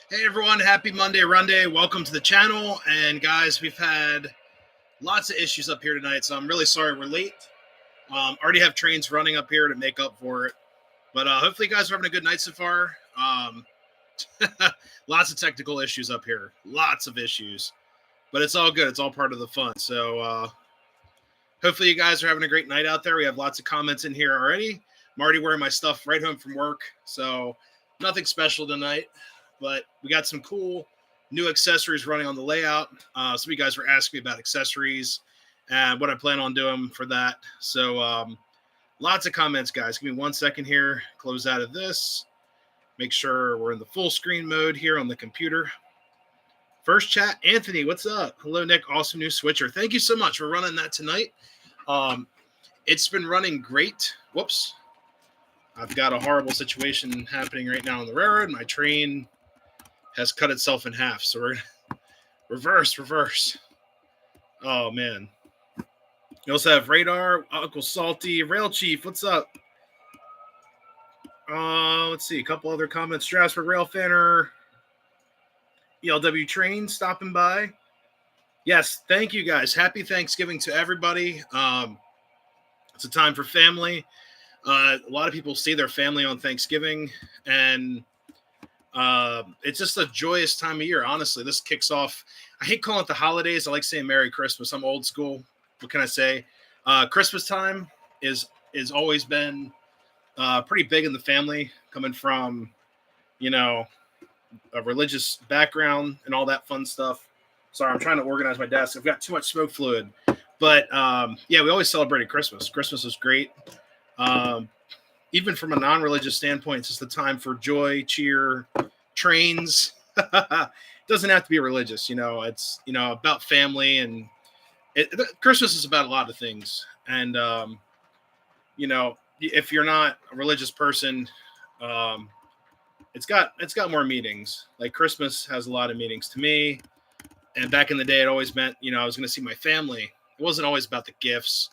Hey everyone, happy Monday Run Day. Welcome to the channel. And guys, we've had lots of issues up here tonight, so I'm really sorry we're late. Already have trains running up here to make up for it. But hopefully you guys are having a good night so far. Lots of technical issues up here. Lots of issues. But it's all good. It's all part of the fun. So hopefully you guys are having a great night out there. We have lots of comments in here already. I'm already wearing my stuff right home from work. So nothing special tonight. But we got some cool new accessories running on the layout. Some of you guys were asking me about accessories and what I plan on doing for that. So lots of comments, guys. Give me 1 second here. Close out of this. Make sure we're in the full screen mode here on the computer. First chat, Anthony, what's up? Hello, Nick. Awesome new switcher. Thank you so much for running that tonight. It's been running great. Whoops. I've got a horrible situation happening right now on the railroad. My train has cut itself in half. So we're going to reverse. Oh, man. You also have Radar, Uncle Salty, Rail Chief. What's up? Let's see. A couple other comments. Strasburg Rail Fanner. ELW Train stopping by. Yes, thank you, guys. Happy Thanksgiving to everybody. It's a time for family. A lot of people see their family on Thanksgiving, and it's just a joyous time of year. Honestly, this kicks off. I hate calling it the holidays. I like saying Merry Christmas. I'm old school. What can I say? Christmas time is always been pretty big in the family, coming from, a religious background and all that fun stuff. Sorry, I'm trying to organize my desk. I've got too much smoke fluid. But yeah, we always celebrated Christmas. Christmas was great. Even from a non-religious standpoint, it's just a time for joy, cheer, trains. It doesn't have to be religious, it's about family, and Christmas is about a lot of things. And if you're not a religious person, it's got more meanings. Like Christmas has a lot of meanings to me. And back in the day, it always meant, I was going to see my family. It wasn't always about the gifts.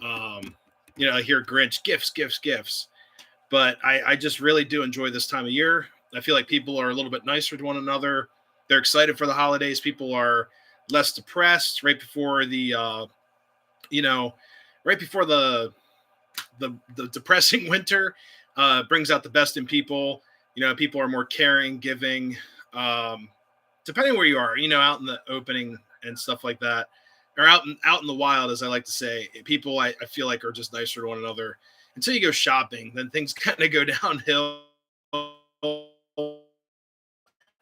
I hear Grinch, gifts. But I just really do enjoy this time of year. I feel like people are a little bit nicer to one another. They're excited for the holidays. People are less depressed right before the, right before the depressing winter brings out the best in people. People are more caring, giving, depending where you are, out in the opening and stuff like that, or out in the wild, as I like to say. People, I feel like, are just nicer to one another. Until you go shopping, then things kind of go downhill.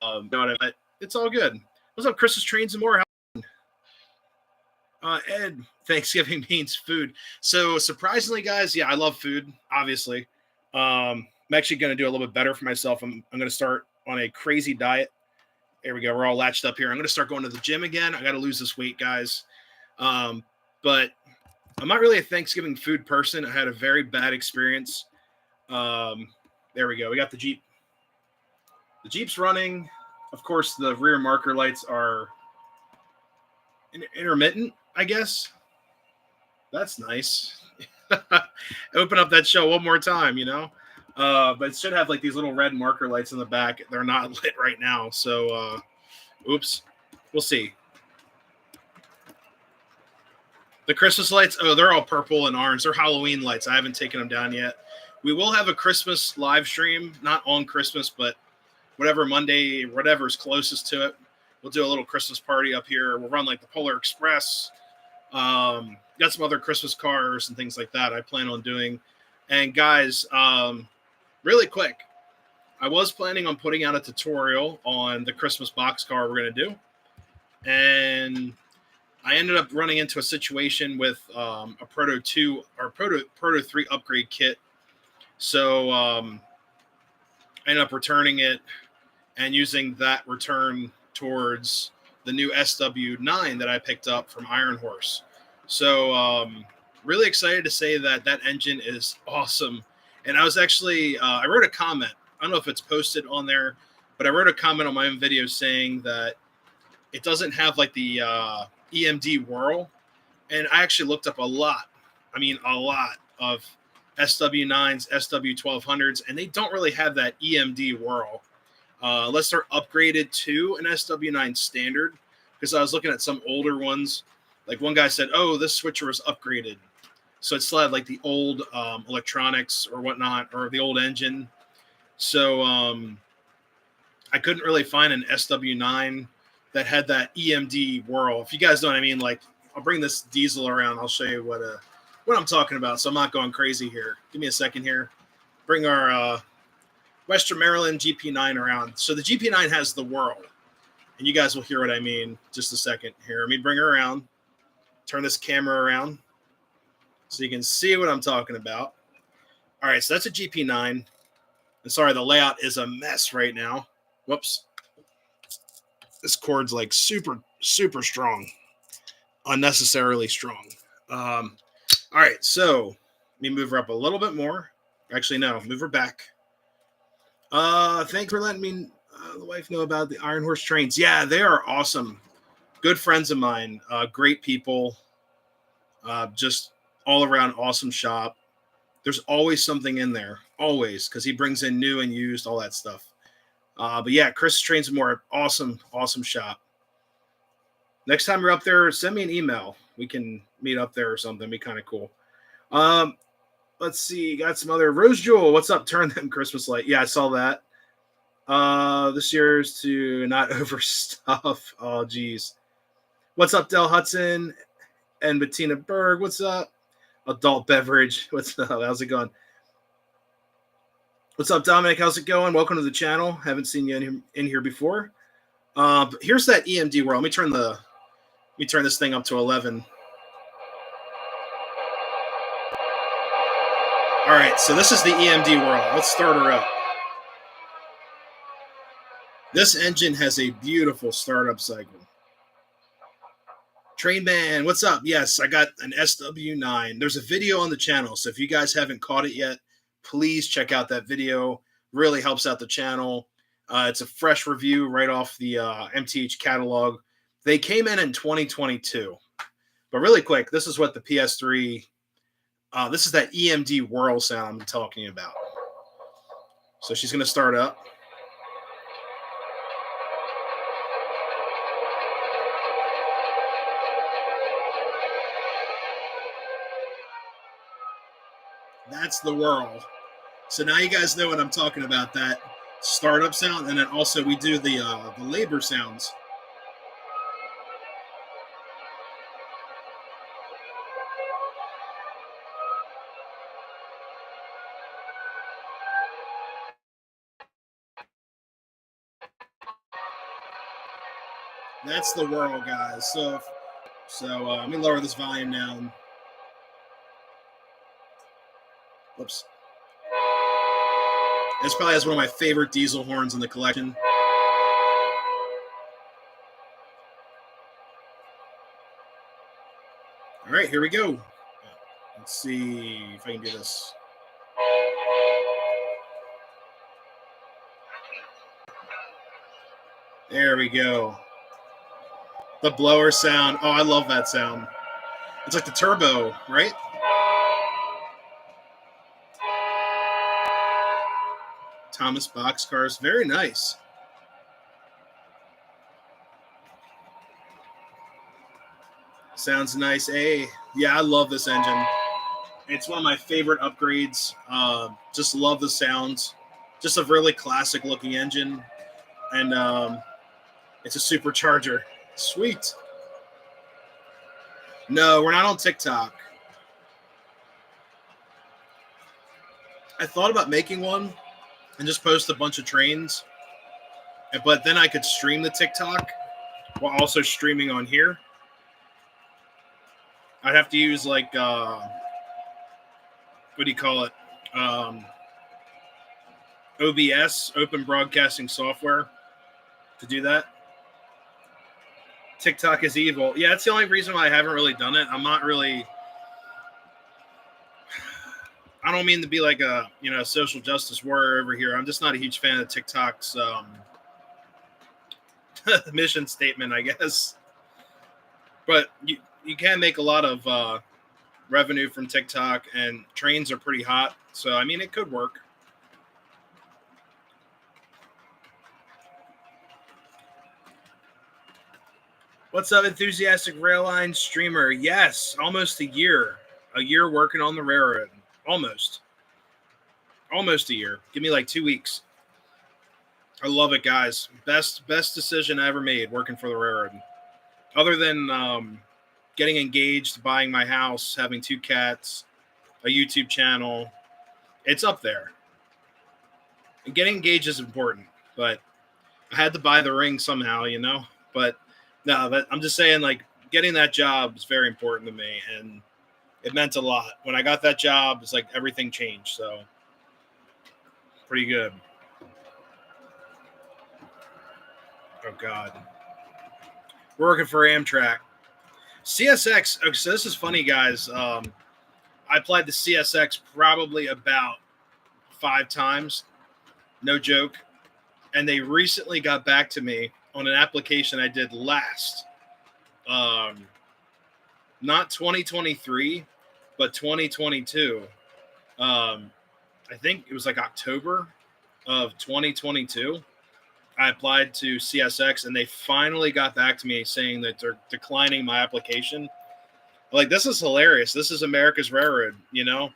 But it's all good. What's up, Christmas Trains and more? Ed, Thanksgiving means food. So surprisingly, guys, yeah, I love food, obviously. I'm actually going to do a little bit better for myself. I'm going to start on a crazy diet. There we go. We're all latched up here. I'm going to start going to the gym again. I got to lose this weight, guys. But I'm not really a Thanksgiving food person. I had a very bad experience. There we go. We got the Jeep. The Jeep's running. Of course, the rear marker lights are intermittent, I guess. That's nice. Open up that show one more time, but it should have like these little red marker lights in the back. They're not lit right now. So, oops, we'll see. The Christmas lights, they're all purple and orange. They're Halloween lights. I haven't taken them down yet. We will have a Christmas live stream, not on Christmas, but whatever Monday, whatever's closest to it. We'll do a little Christmas party up here. We'll run like the Polar Express. Got some other Christmas cars and things like that I plan on doing. And guys, really quick, I was planning on putting out a tutorial on the Christmas box car we're going to do. And I ended up running into a situation with a Proto 2 or Proto 3 upgrade kit. So I ended up returning it and using that return towards the new SW9 that I picked up from Iron Horse. So really excited to say that engine is awesome. And I was actually, I wrote a comment. I don't know if it's posted on there, but I wrote a comment on my own video saying that it doesn't have like the EMD whirl. And I actually looked up a lot of SW9s, SW1200s, and they don't really have that EMD whirl. unless they're upgraded to an SW9 standard. Because I was looking at some older ones. Like one guy said, oh, this switcher was upgraded. So it still had like the old electronics or whatnot, or the old engine. So I couldn't really find an SW9 that had that EMD whirl. If you guys know what I mean, like I'll bring this diesel around. I'll show you what I'm talking about. So I'm not going crazy here. Give me a second here. Bring our Western Maryland GP9 around. So the GP9 has the whirl. And you guys will hear what I mean just a second here. Let me bring her around. Turn this camera around so you can see what I'm talking about. All right, so that's a GP9. And sorry, the layout is a mess right now. Whoops. This cord's like super, super strong. Unnecessarily strong. All right, so let me move her up a little bit more. Actually, no, move her back. Thanks for letting me the wife know about the Iron Horse trains. Yeah, they are awesome. Good friends of mine. Great people. Just all around awesome shop. There's always something in there. Always. Because he brings in new and used, all that stuff. But yeah, Chris Trains More. Awesome, awesome shop. Next time you're up there, send me an email. We can meet up there or something. Be kind of cool. Let's see. Got some other Rose Jewel. What's up? Turn them Christmas light. Yeah, I saw that. This year's to not overstuff. Oh, geez. What's up, Del Hudson and Bettina Berg? What's up? Adult Beverage. What's up? How's it going? What's up, Dominic? How's it going? Welcome to the channel. Haven't seen you in here before. But here's that EMD world. Let me turn this thing up to 11. All right, so this is the EMD world. Let's start her up. This engine has a beautiful startup cycle. Train Man, what's up? Yes, I got an SW9. There's a video on the channel, so if you guys haven't caught it yet, please check out that video. Really helps out the channel. It's a fresh review right off the MTH catalog. They came in 2022. But really quick, this is what the PS3, this is that EMD whirl sound I'm talking about. So she's going to start up. That's the whirl. So now you guys know what I'm talking about, that startup sound. And then also we do the labor sounds. That's the whirl, guys. So let me lower this volume down. Whoops. This probably has one of my favorite diesel horns in the collection. All right, here we go. Let's see if I can do this. There we go. The blower sound. Oh, I love that sound. It's like the turbo, right? Thomas Boxcars. Very nice. Sounds nice. Hey, yeah, I love this engine. It's one of my favorite upgrades. Just love the sounds. Just a really classic looking engine. And it's a supercharger. Sweet. No, we're not on TikTok. I thought about making one and just post a bunch of trains. But then I could stream the TikTok while also streaming on here. I'd have to use like, what do you call it? OBS, Open Broadcasting Software, to do that. TikTok is evil. Yeah, that's the only reason why I haven't really done it. I'm not really, I don't mean to be like a, social justice warrior over here. I'm just not a huge fan of TikTok's mission statement, I guess. But you can make a lot of revenue from TikTok, and trains are pretty hot. So, I mean, it could work. What's up, enthusiastic rail line streamer? Yes, almost a year. A year working on the railroad. Almost a year. Give me like 2 weeks. I love it, guys. Best decision I ever made working for the railroad. Other than getting engaged, buying my house, having 2 cats, a YouTube channel, it's up there. And getting engaged is important, but I had to buy the ring somehow, you know. But no, I'm just saying, like, getting that job is very important to me, and it meant a lot. When I got that job, it's like everything changed. So pretty good. Oh God, we're working for Amtrak. CSX. Okay, so this is funny, guys. I applied to CSX probably about 5 times, no joke. And they recently got back to me on an application I did last, not 2023, but 2022. I think it was like October of 2022. I applied to CSX, and they finally got back to me saying that they're declining my application. Like, this is hilarious. This is America's railroad, you know.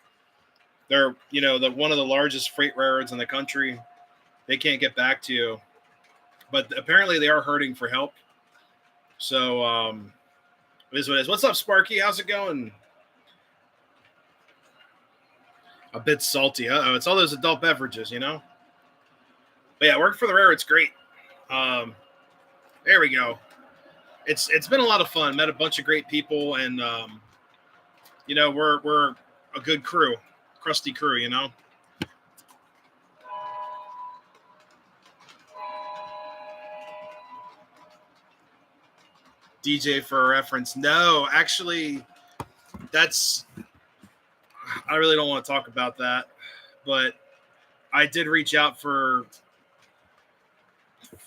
They're, you know, one of the largest freight railroads in the country. They can't get back to you. But apparently they are hurting for help. So it is what it is. What's up, Sparky? How's it going? A bit salty. Uh-oh. It's all those adult beverages, you know? But yeah, work for the railroad. It's great. There we go. It's been a lot of fun. Met a bunch of great people, and you know, we're a good crew, crusty crew, you know. DJ for a reference. No, actually, I really don't want to talk about that, but I did reach out for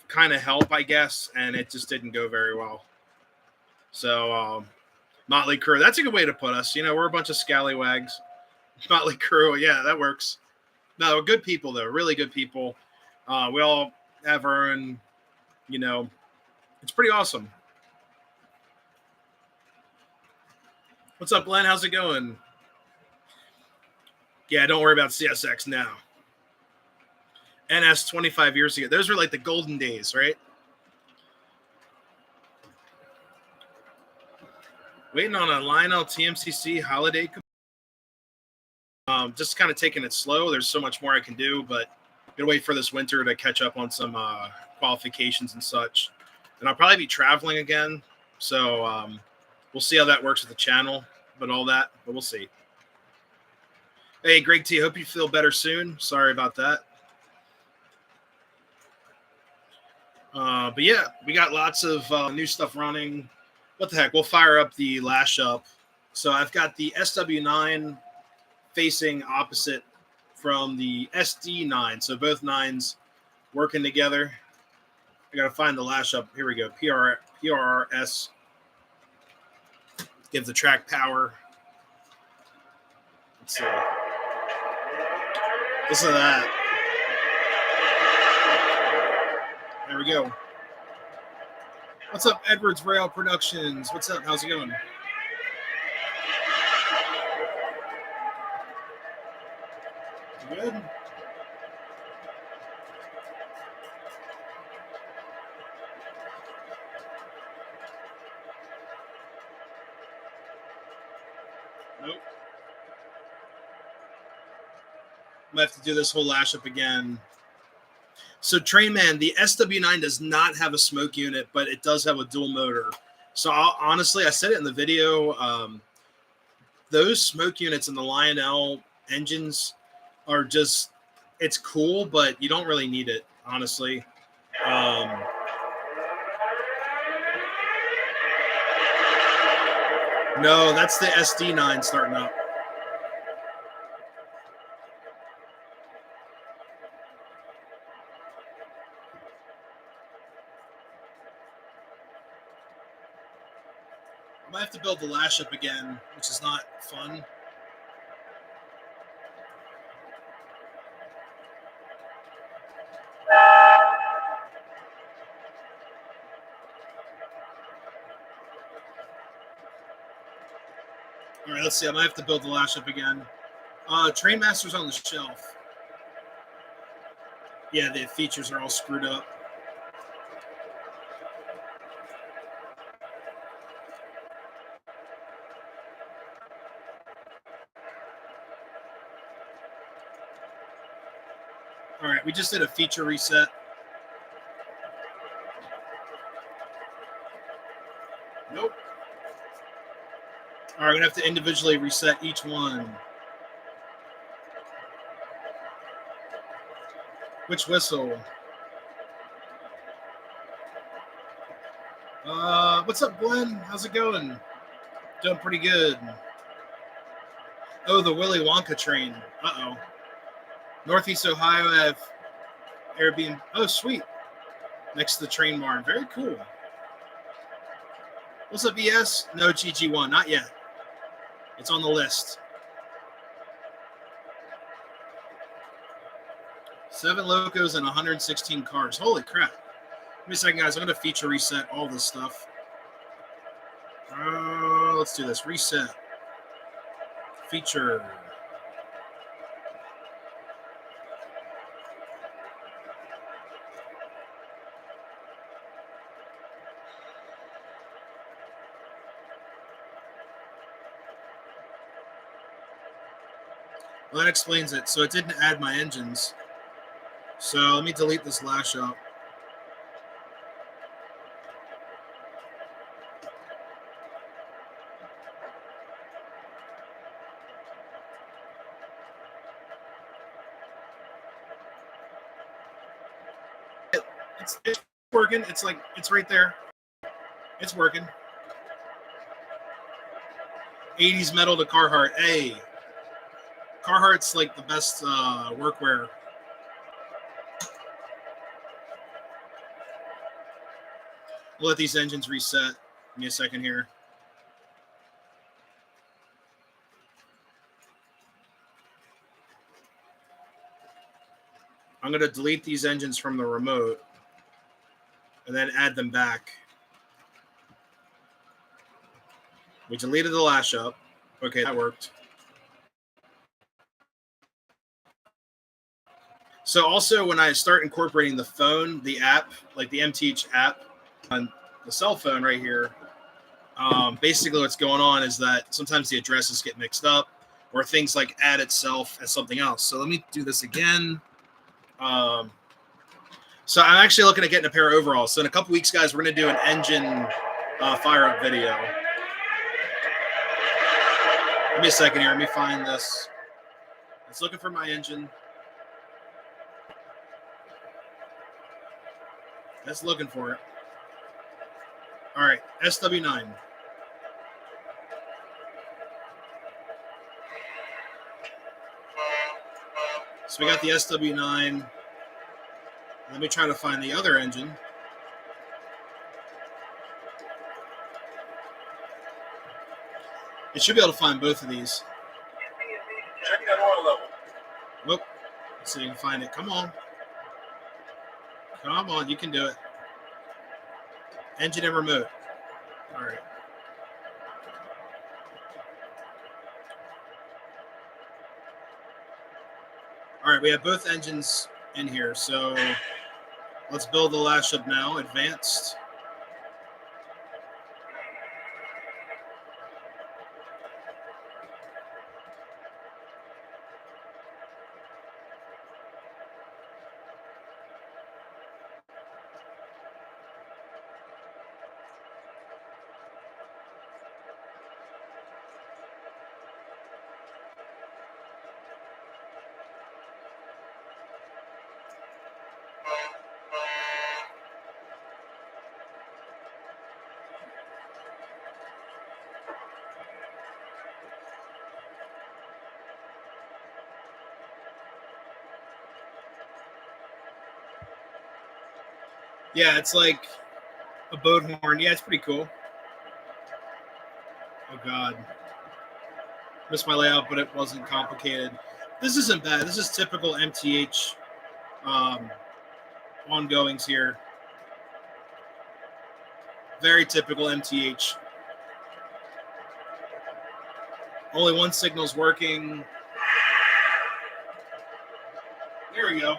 kind of help, I guess, and it just didn't go very well. So, Motley Crue, that's a good way to put us. You know, we're a bunch of scallywags. Motley Crue, yeah, that works. No, we're good people, though, really good people. We all have our own, you know, it's pretty awesome. What's up, Glenn? How's it going? Yeah, don't worry about CSX now. NS 25 years ago. Those were like the golden days, right? Waiting on a Lionel TMCC holiday. Just kind of taking it slow. There's so much more I can do, but I'm gonna wait for this winter to catch up on some qualifications and such. And I'll probably be traveling again. So we'll see how that works with the channel, but we'll see. Hey, Greg T, hope you feel better soon. Sorry about that. But yeah, we got lots of new stuff running. What the heck? We'll fire up the Lash Up. So I've got the SW9 facing opposite from the SD9. So both 9s working together. I got to find the Lash Up. Here we go. PRRS. Give the track power. Let's see. Listen to that. There we go. What's up, Edwards Rail Productions? What's up? How's it going? Good. Nope. I'm gonna have to do this whole Lash Up again. So Trainman, the SW9 does not have a smoke unit, but it does have a dual motor. So honestly, I said it in the video. Those smoke units in the Lionel engines are just, it's cool, but you don't really need it, honestly. No, that's the SD9 starting up. I might have to build the Lash Up again, which is not fun. All right, let's see. I might have to build the lash up again. Trainmaster's on the shelf. Yeah, the features are all screwed up. All right, we just did a feature reset. Nope. All right, we're going to have to individually reset each one. Which whistle? What's up, Glenn? How's it going? Doing pretty good. Oh, the Willy Wonka train. Uh-oh. Northeast Ohio, I have Airbnb. Oh, sweet. Next to the train barn. Very cool. What's up, ES? No GG1. Not yet. It's on the list. 7 locos and 116 cars. Holy crap. Give me a second, guys. I'm going to feature reset all this stuff. Let's do this. Reset. Feature. Well, that explains it. So it didn't add my engines. So let me delete this lash up. It's working. It's like, it's right there. It's working. 80s metal to Carhartt. Hey, Carhartt's like the best workwear. We'll let these engines reset. Give me a second here. I'm going to delete these engines from the remote and then add them back. We deleted the lash up. Okay, that worked. So also when I start incorporating the phone, the app, like the MTH app on the cell phone right here, basically what's going on is that sometimes the addresses get mixed up or things like add itself as something else. So let me do this again. So I'm actually looking at getting a pair of overalls. So in a couple weeks, guys, we're going to do an engine fire up video. Give me a second here. Let me find this. It's looking for my engine. That's looking for it. All right, SW9. So we got the SW9. Let me try to find the other engine. It should be able to find both of these. Check that oil level. Whoop. Let's see if you can find it. Come on. Come on, you can do it. Engine and remote. All right. All right, we have both engines in here. So let's build the lash up now. Advanced. Yeah, it's like a boat horn. Yeah, it's pretty cool. Oh, God. Missed my layout, but it wasn't complicated. This isn't bad. This is typical MTH ongoings here. Very typical MTH. Only one signal's working. There we go.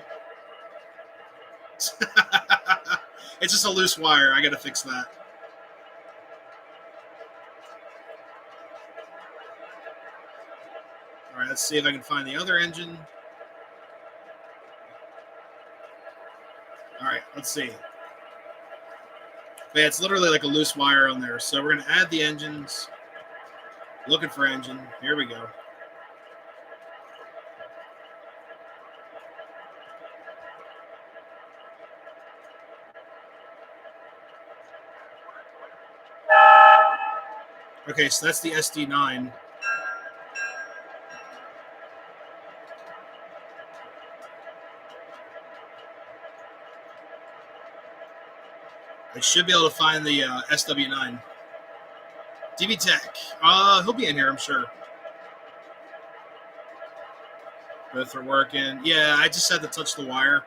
It's just a loose wire. I got to fix that. All right, let's see if I can find the other engine. All right, let's see. But yeah, it's literally like a loose wire on there. So we're going to add the engines. Looking for engine. Here we go. Okay, so that's the SD9. I should be able to find the SW9. DB Tech. He'll be in here, I'm sure. Both are working. Yeah, I just had to touch the wire.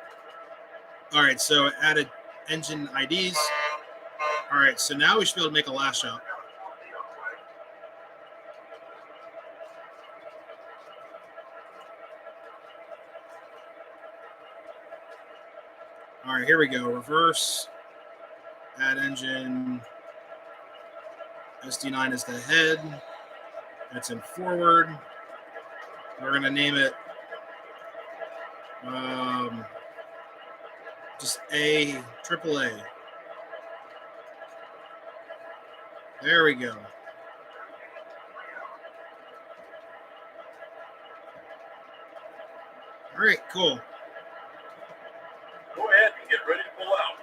All right, so added engine IDs. All right, so now we should be able to make a lash up. All right, here we go. Reverse. Add engine. SD9 is the head. That's in forward. We're going to name it just AAA. There we go. All right, cool. Go ahead and get ready to pull out.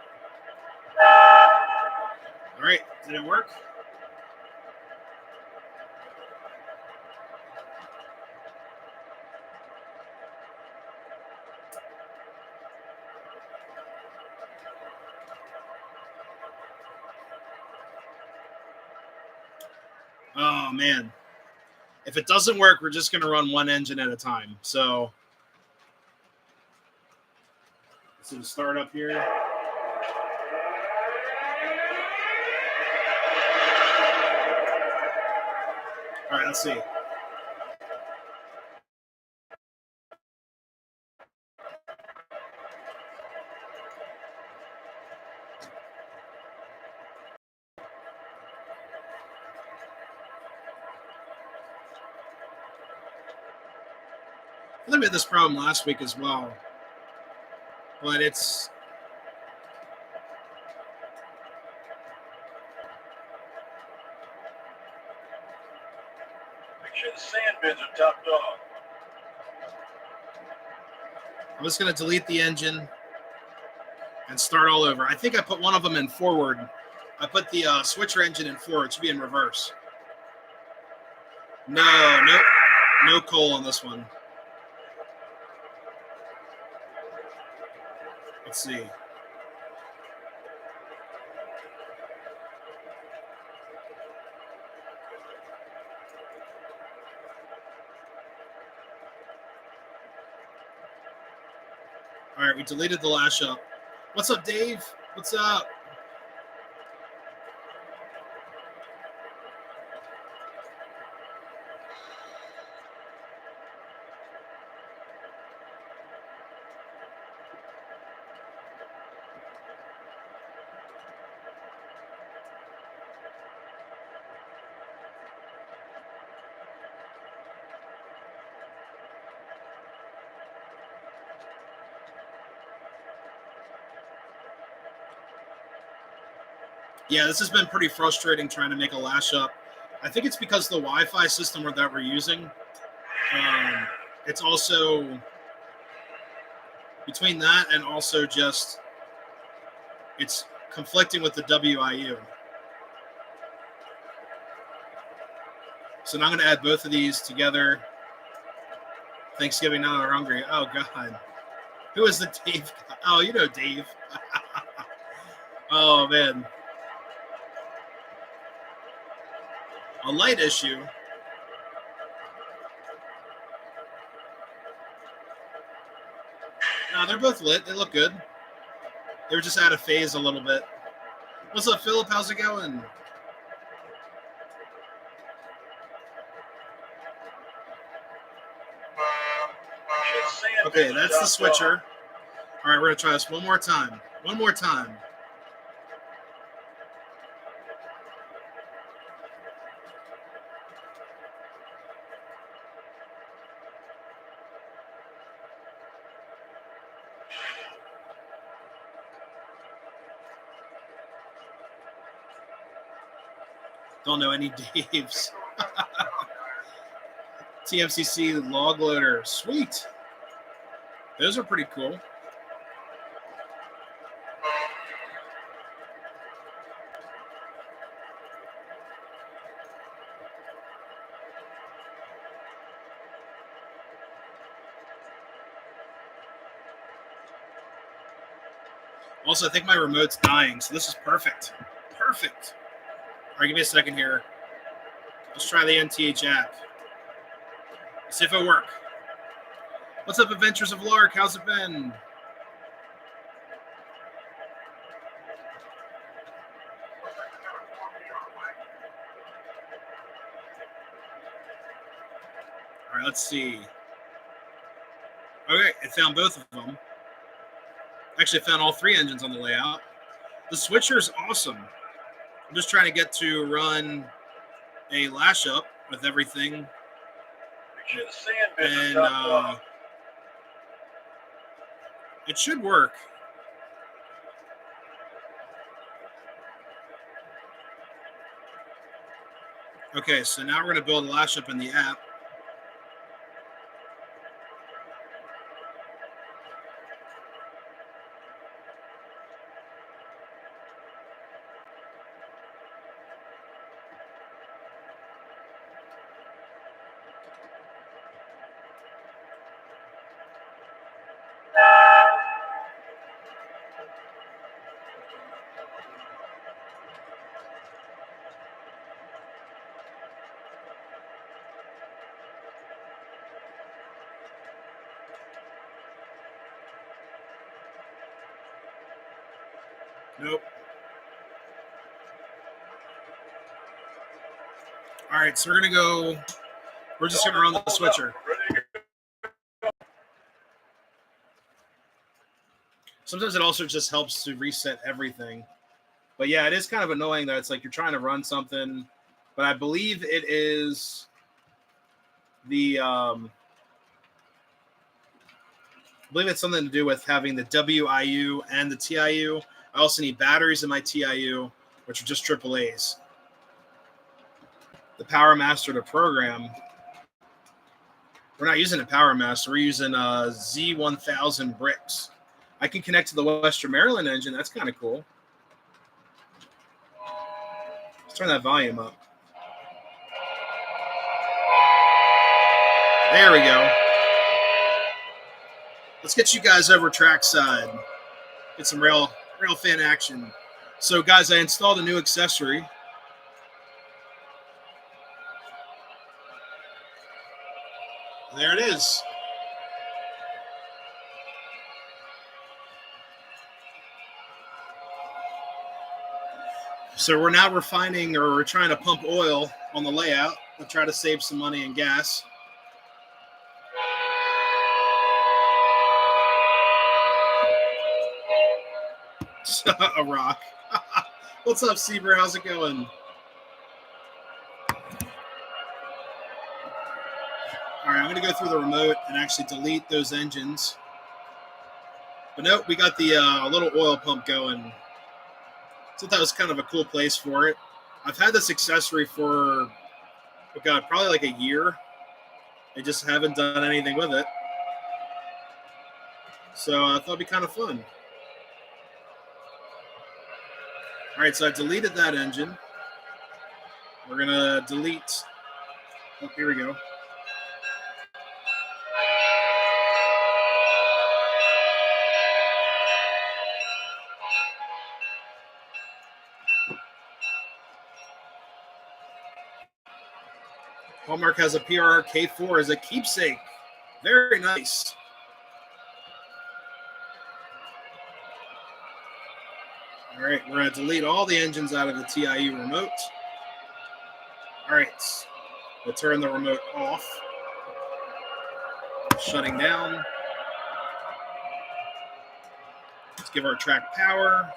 All right, did it work? Oh, man. If it doesn't work, we're just going to run one engine at a time. So let's start up here. All right, let's see. I think we had this problem last week as well, but it's Make sure the sand bins are topped off. I'm just going to delete the engine and start all over. I think I put one of them in forward. I put the switcher engine in forward. It should be in reverse. No coal on this one. Let's see. All right, we deleted the lash up. What's up, Dave? What's up? Yeah, this has been pretty frustrating trying to make a lash up. I think it's because the Wi-Fi system that we're using. It's also between that and also just it's conflicting with the WIU. So now I'm going to add both of these together. Thanksgiving now we're hungry. Oh, God. Who is the Dave? Oh, you know Dave. Oh, man. A light issue. No, they're both lit. They look good. They were just out of phase a little bit. What's up, Philip? How's it going? Okay, that's the switcher. All right, we're going to try this one more time. One more time. Don't know any Daves. TMCC log loader. Sweet. Those are pretty cool. Also, I think my remote's dying, so this is perfect. Perfect. All right, give me a second here. Let's try the NTH app. See if it'll work. What's up, Adventures of Lark? How's it been? All right, let's see. Okay, it found both of them. Actually, found all three engines on the layout. The switcher is awesome. I'm just trying to get to run a lash up with everything. And it should work. Okay, so now we're going to build a lash up in the app. Nope. All right, so we're just going to run the switcher. Sometimes it also just helps to reset everything. But yeah, it is kind of annoying that it's like you're trying to run something, but I believe it is the I believe it's something to do with having the WIU and the TIU. I also need batteries in my TIU, which are just AAAs. The Power Master to program. We're not using a Power Master. We're using Z1000 bricks. I can connect to the Western Maryland engine. That's kind of cool. Let's turn that volume up. There we go. Let's get you guys over trackside. Get some rail fan action. So, guys, I installed a new accessory. There it is. So we're now refining, or we're trying to pump oil on the layout to try to save some money in gas. A rock. What's up, Seaver? How's it going? All right, I'm going to go through the remote and actually delete those engines. But nope, we got the little oil pump going. So that was kind of a cool place for it. I've had this accessory for, oh God, probably like a year. I just haven't done anything with it. So I thought it'd be kind of fun. All right, so I deleted that engine. We're going to delete. Oh, here we go. Hallmark has a PRR K4 as a keepsake. Very nice. All right, we're going to delete all the engines out of the TIU remote. All right, we'll turn the remote off. Shutting down. Let's give our track power.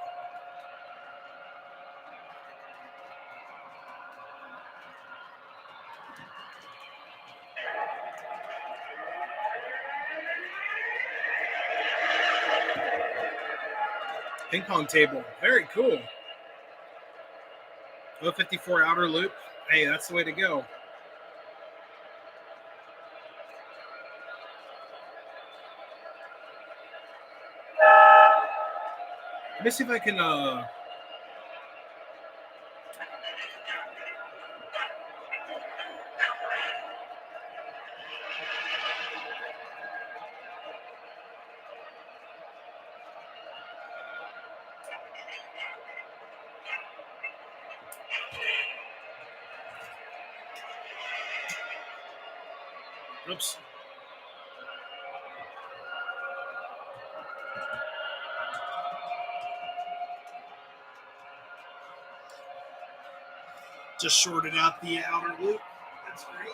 Ping pong table. Very cool. 054 outer loop. Hey, that's the way to go. Let me see if I can oops. Just shorted out the outer loop. That's great.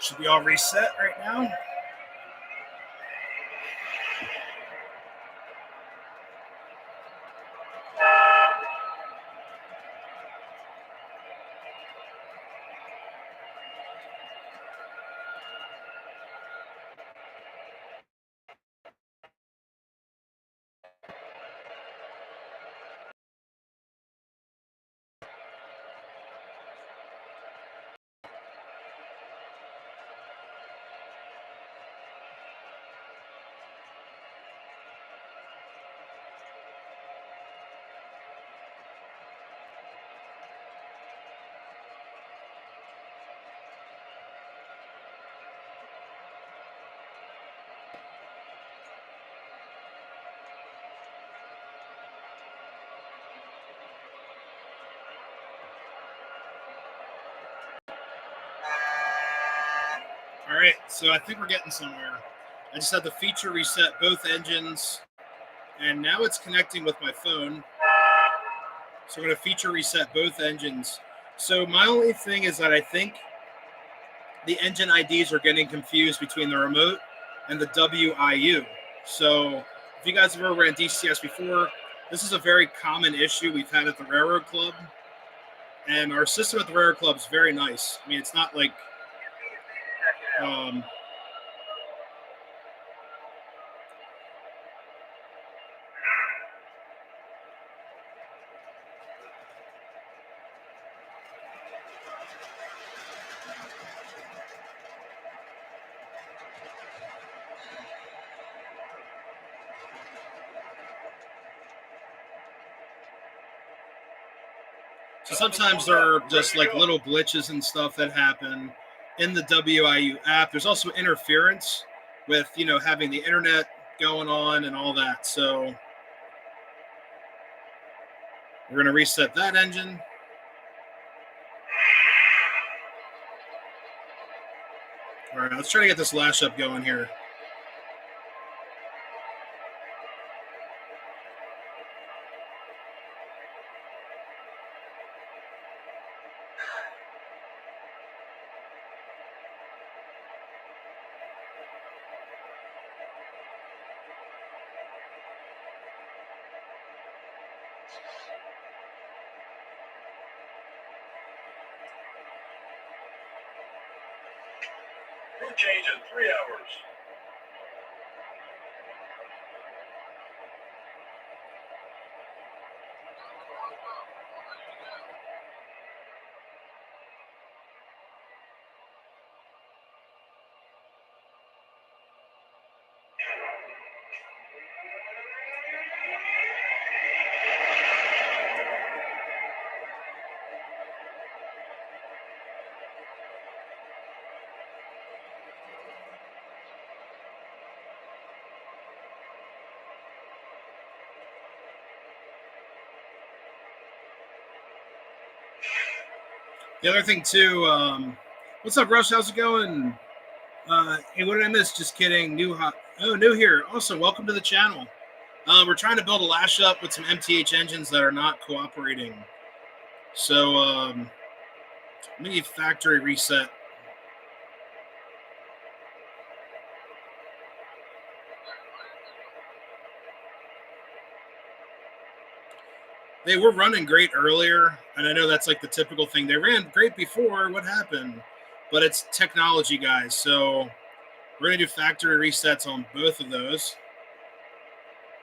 Should be all reset right now. All right, so I think we're getting somewhere. I just had to feature reset both engines, and now it's connecting with my phone. So I'm going to feature reset both engines. So my only thing is that I think the engine IDs are getting confused between the remote and the WIU. So if you guys have ever ran DCS before, this is a very common issue we've had at the Railroad Club. And our system at the Railroad Club is very nice. I mean, it's not like so sometimes there are just like little glitches and stuff that happen in the WIU app. There's also interference with, having the internet going on and all that. So we're going to reset that engine. All right, let's try to get this lash up going here. Crew change in 3 hours. The other thing too, what's up, Rush? How's it going? Hey, what did I miss? Just kidding. New here. Also, welcome to the channel. We're trying to build a lash up with some MTH engines that are not cooperating. So let me factory reset. They were running great earlier, and I know that's like the typical thing. They ran great before. What happened? But it's technology, guys. So we're going to do factory resets on both of those.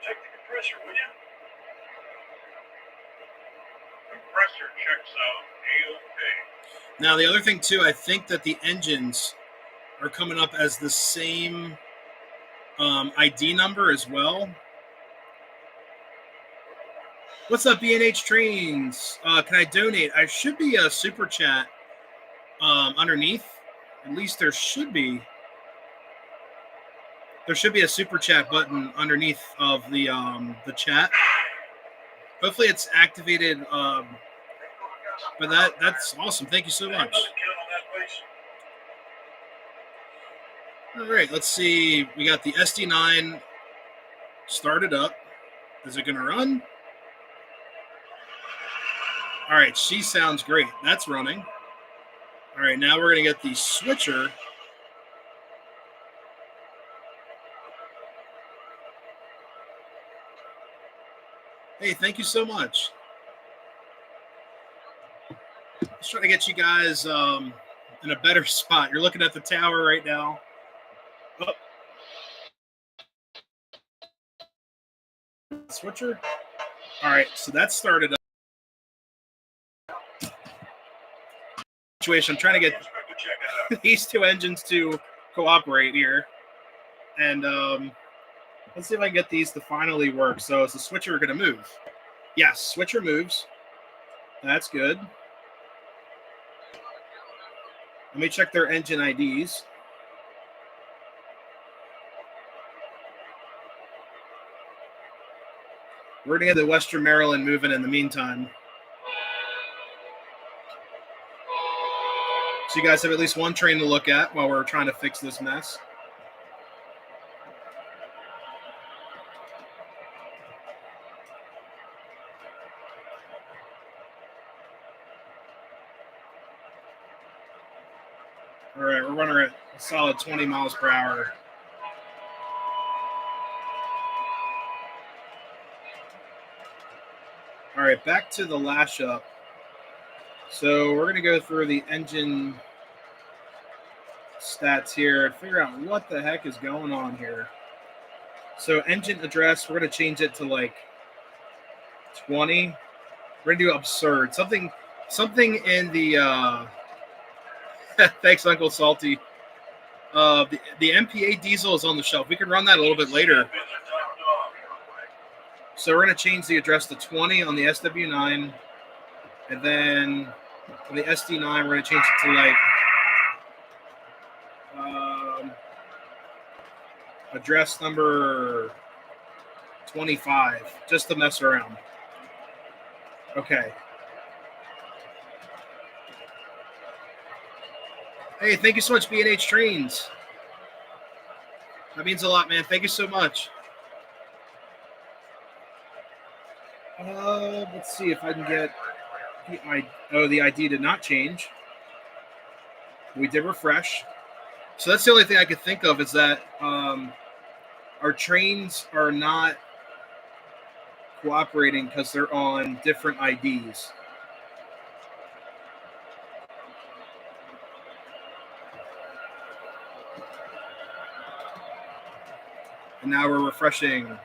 Check the compressor, will you? Compressor checks out A-OK. Now, the other thing, too, I think that the engines are coming up as the same ID number as well. What's up, B&H Trains? Can I donate? I should be a super chat underneath. At least there should be. There should be a super chat button underneath of the chat. Hopefully it's activated. But that's awesome. Thank you so much. All right, let's see. We got the SD9 started up. Is it going to run? All right, she sounds great. That's running. All right, now we're going to get the switcher. Hey, thank you so much. Let's try to get you guys in a better spot. You're looking at the tower right now. Oh. Switcher. All right, so that started up. Situation. I'm trying to get these two engines to cooperate here, and let's see if I can get these to finally work. So is the switcher going to move? Yes, switcher moves. That's good. Let me check their engine IDs. We're going to get the Western Maryland moving in the meantime. So you guys have at least one train to look at while we're trying to fix this mess. All right, we're running at a solid 20 miles per hour. All right, back to the lash up. So we're going to go through the engine stats here and figure out what the heck is going on here. So engine address, we're going to change it to like 20. We're going to do absurd. Something in the thanks, Uncle Salty. The MPA diesel is on the shelf. We can run that a little bit later. So we're going to change the address to 20 on the SW9. And then on the SD9, we're going to change it to like address number 25, just to mess around. Okay. Hey, thank you so much, B&H Trains. That means a lot, man. Thank you so much. Let's see if I can get the ID. Oh, the ID did not change. We did refresh. So that's the only thing I could think of is that our trains are not cooperating because they're on different IDs. And now we're refreshing.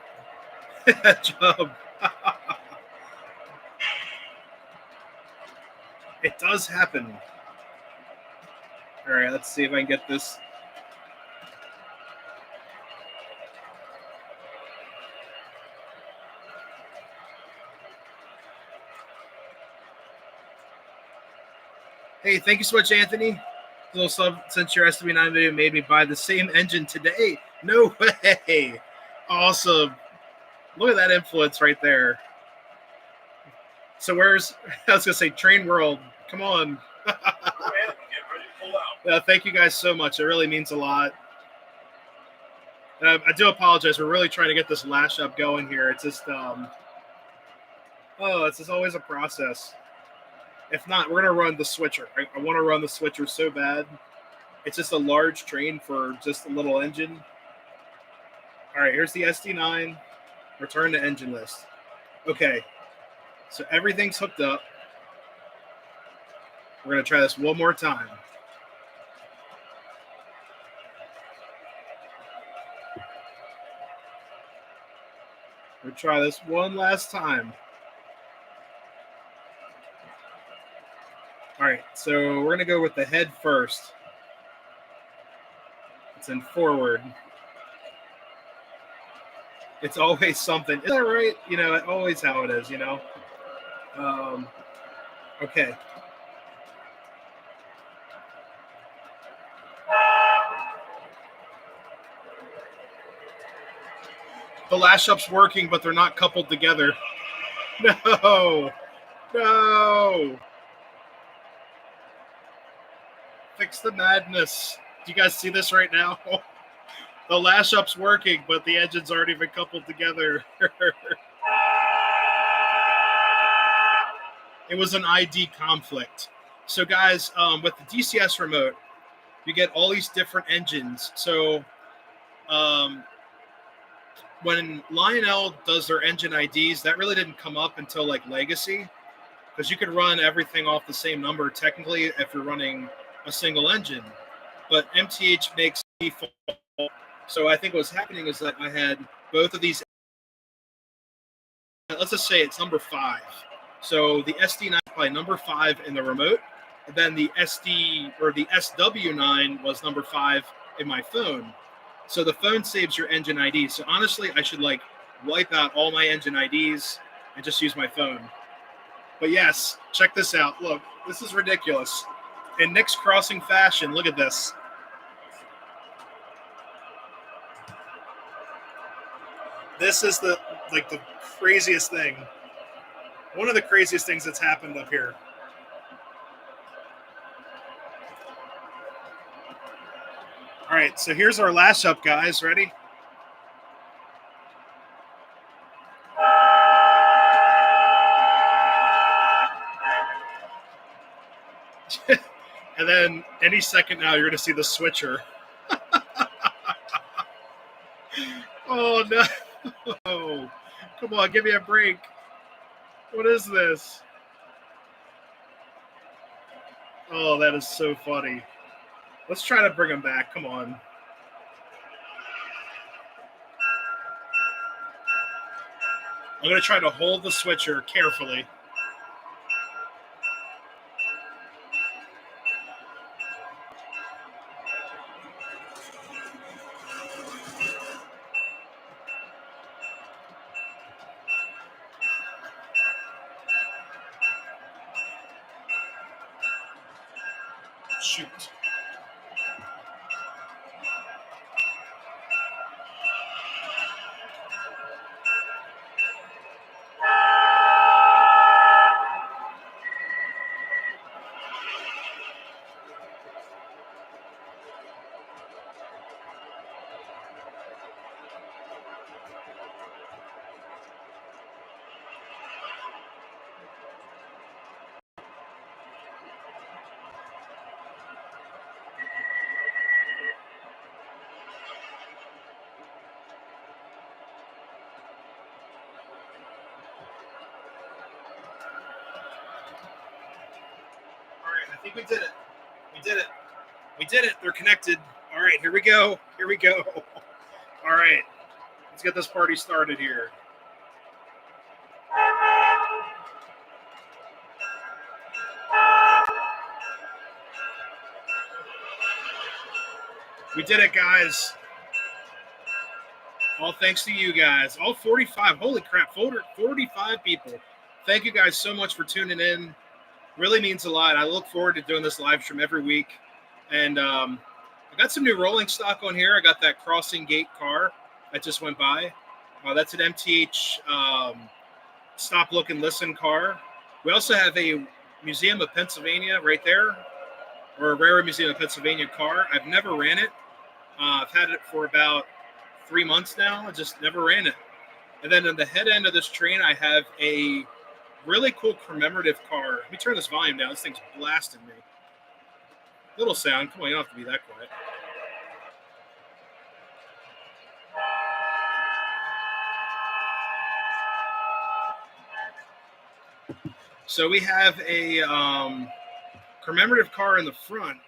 Job. It does happen. All right, let's see if I can get this. Hey, thank you so much, Anthony. A little sub since your SW9 video made me buy the same engine today. No way. Awesome. Look at that influence right there. So I was going to say Train World. Come on. Thank you guys so much. It really means a lot. I do apologize. We're really trying to get this lash up going here. It's just, it's just always a process. If not, we're going to run the switcher. I want to run the switcher so bad. It's just a large train for just a little engine. All right, here's the SD9. Return to engine list. Okay, so everything's hooked up. We're going to try this one more time. We'll try this one last time. All right, so we're going to go with the head first. It's in forward. It's always something. Is that right? You know, always how it is, you know? Okay. The lash up's working, but they're not coupled together. No. Fix the madness. Do you guys see this right now? The lash up's working, but the engines aren't even coupled together. It was an ID conflict. So guys, with the DCS remote, you get all these different engines. So when Lionel does their engine IDs, that really didn't come up until like Legacy, because you could run everything off the same number technically if you're running a single engine. But MTH makes default. So I think what's happening is that I had both of these. Let's just say it's number 5. So the SD9 is probably number 5 in the remote. And then the SD or the SW9 was number 5 in my phone. So the phone saves your engine ID. So honestly, I should like wipe out all my engine IDs and just use my phone. But yes, check this out. Look, this is ridiculous. In Nick's Crossing fashion, look at this. This is the craziest thing. One of the craziest things that's happened up here. All right, so here's our lash up, guys. Ready? And then any second now, you're going to see the switcher. Oh, no. Oh, come on, give me a break. What is this? Oh, that is so funny. Let's try to bring him back. Come on. I'm going to try to hold the switcher carefully. Shoot. I think we did it. We did it. We did it. They're connected. All right, here we go. Here we go. All right, let's get this party started here. We did it, guys. All thanks to you guys. All 45. Holy crap, 45 people. Thank you guys so much for tuning in. Really means a lot. I look forward to doing this live stream every week. And I got some new rolling stock on here. I got that Crossing Gate car that just went by. That's an MTH Stop, Look, and Listen car. We also have a Museum of Pennsylvania right there. or a Railroad Museum of Pennsylvania car. I've never ran it. I've had it for about 3 months now. I just never ran it. And then on the head end of this train, I have a really cool commemorative car. Let me turn this volume down. This thing's blasting me. Little sound. Come on, you don't have to be that quiet. So we have a commemorative car in the front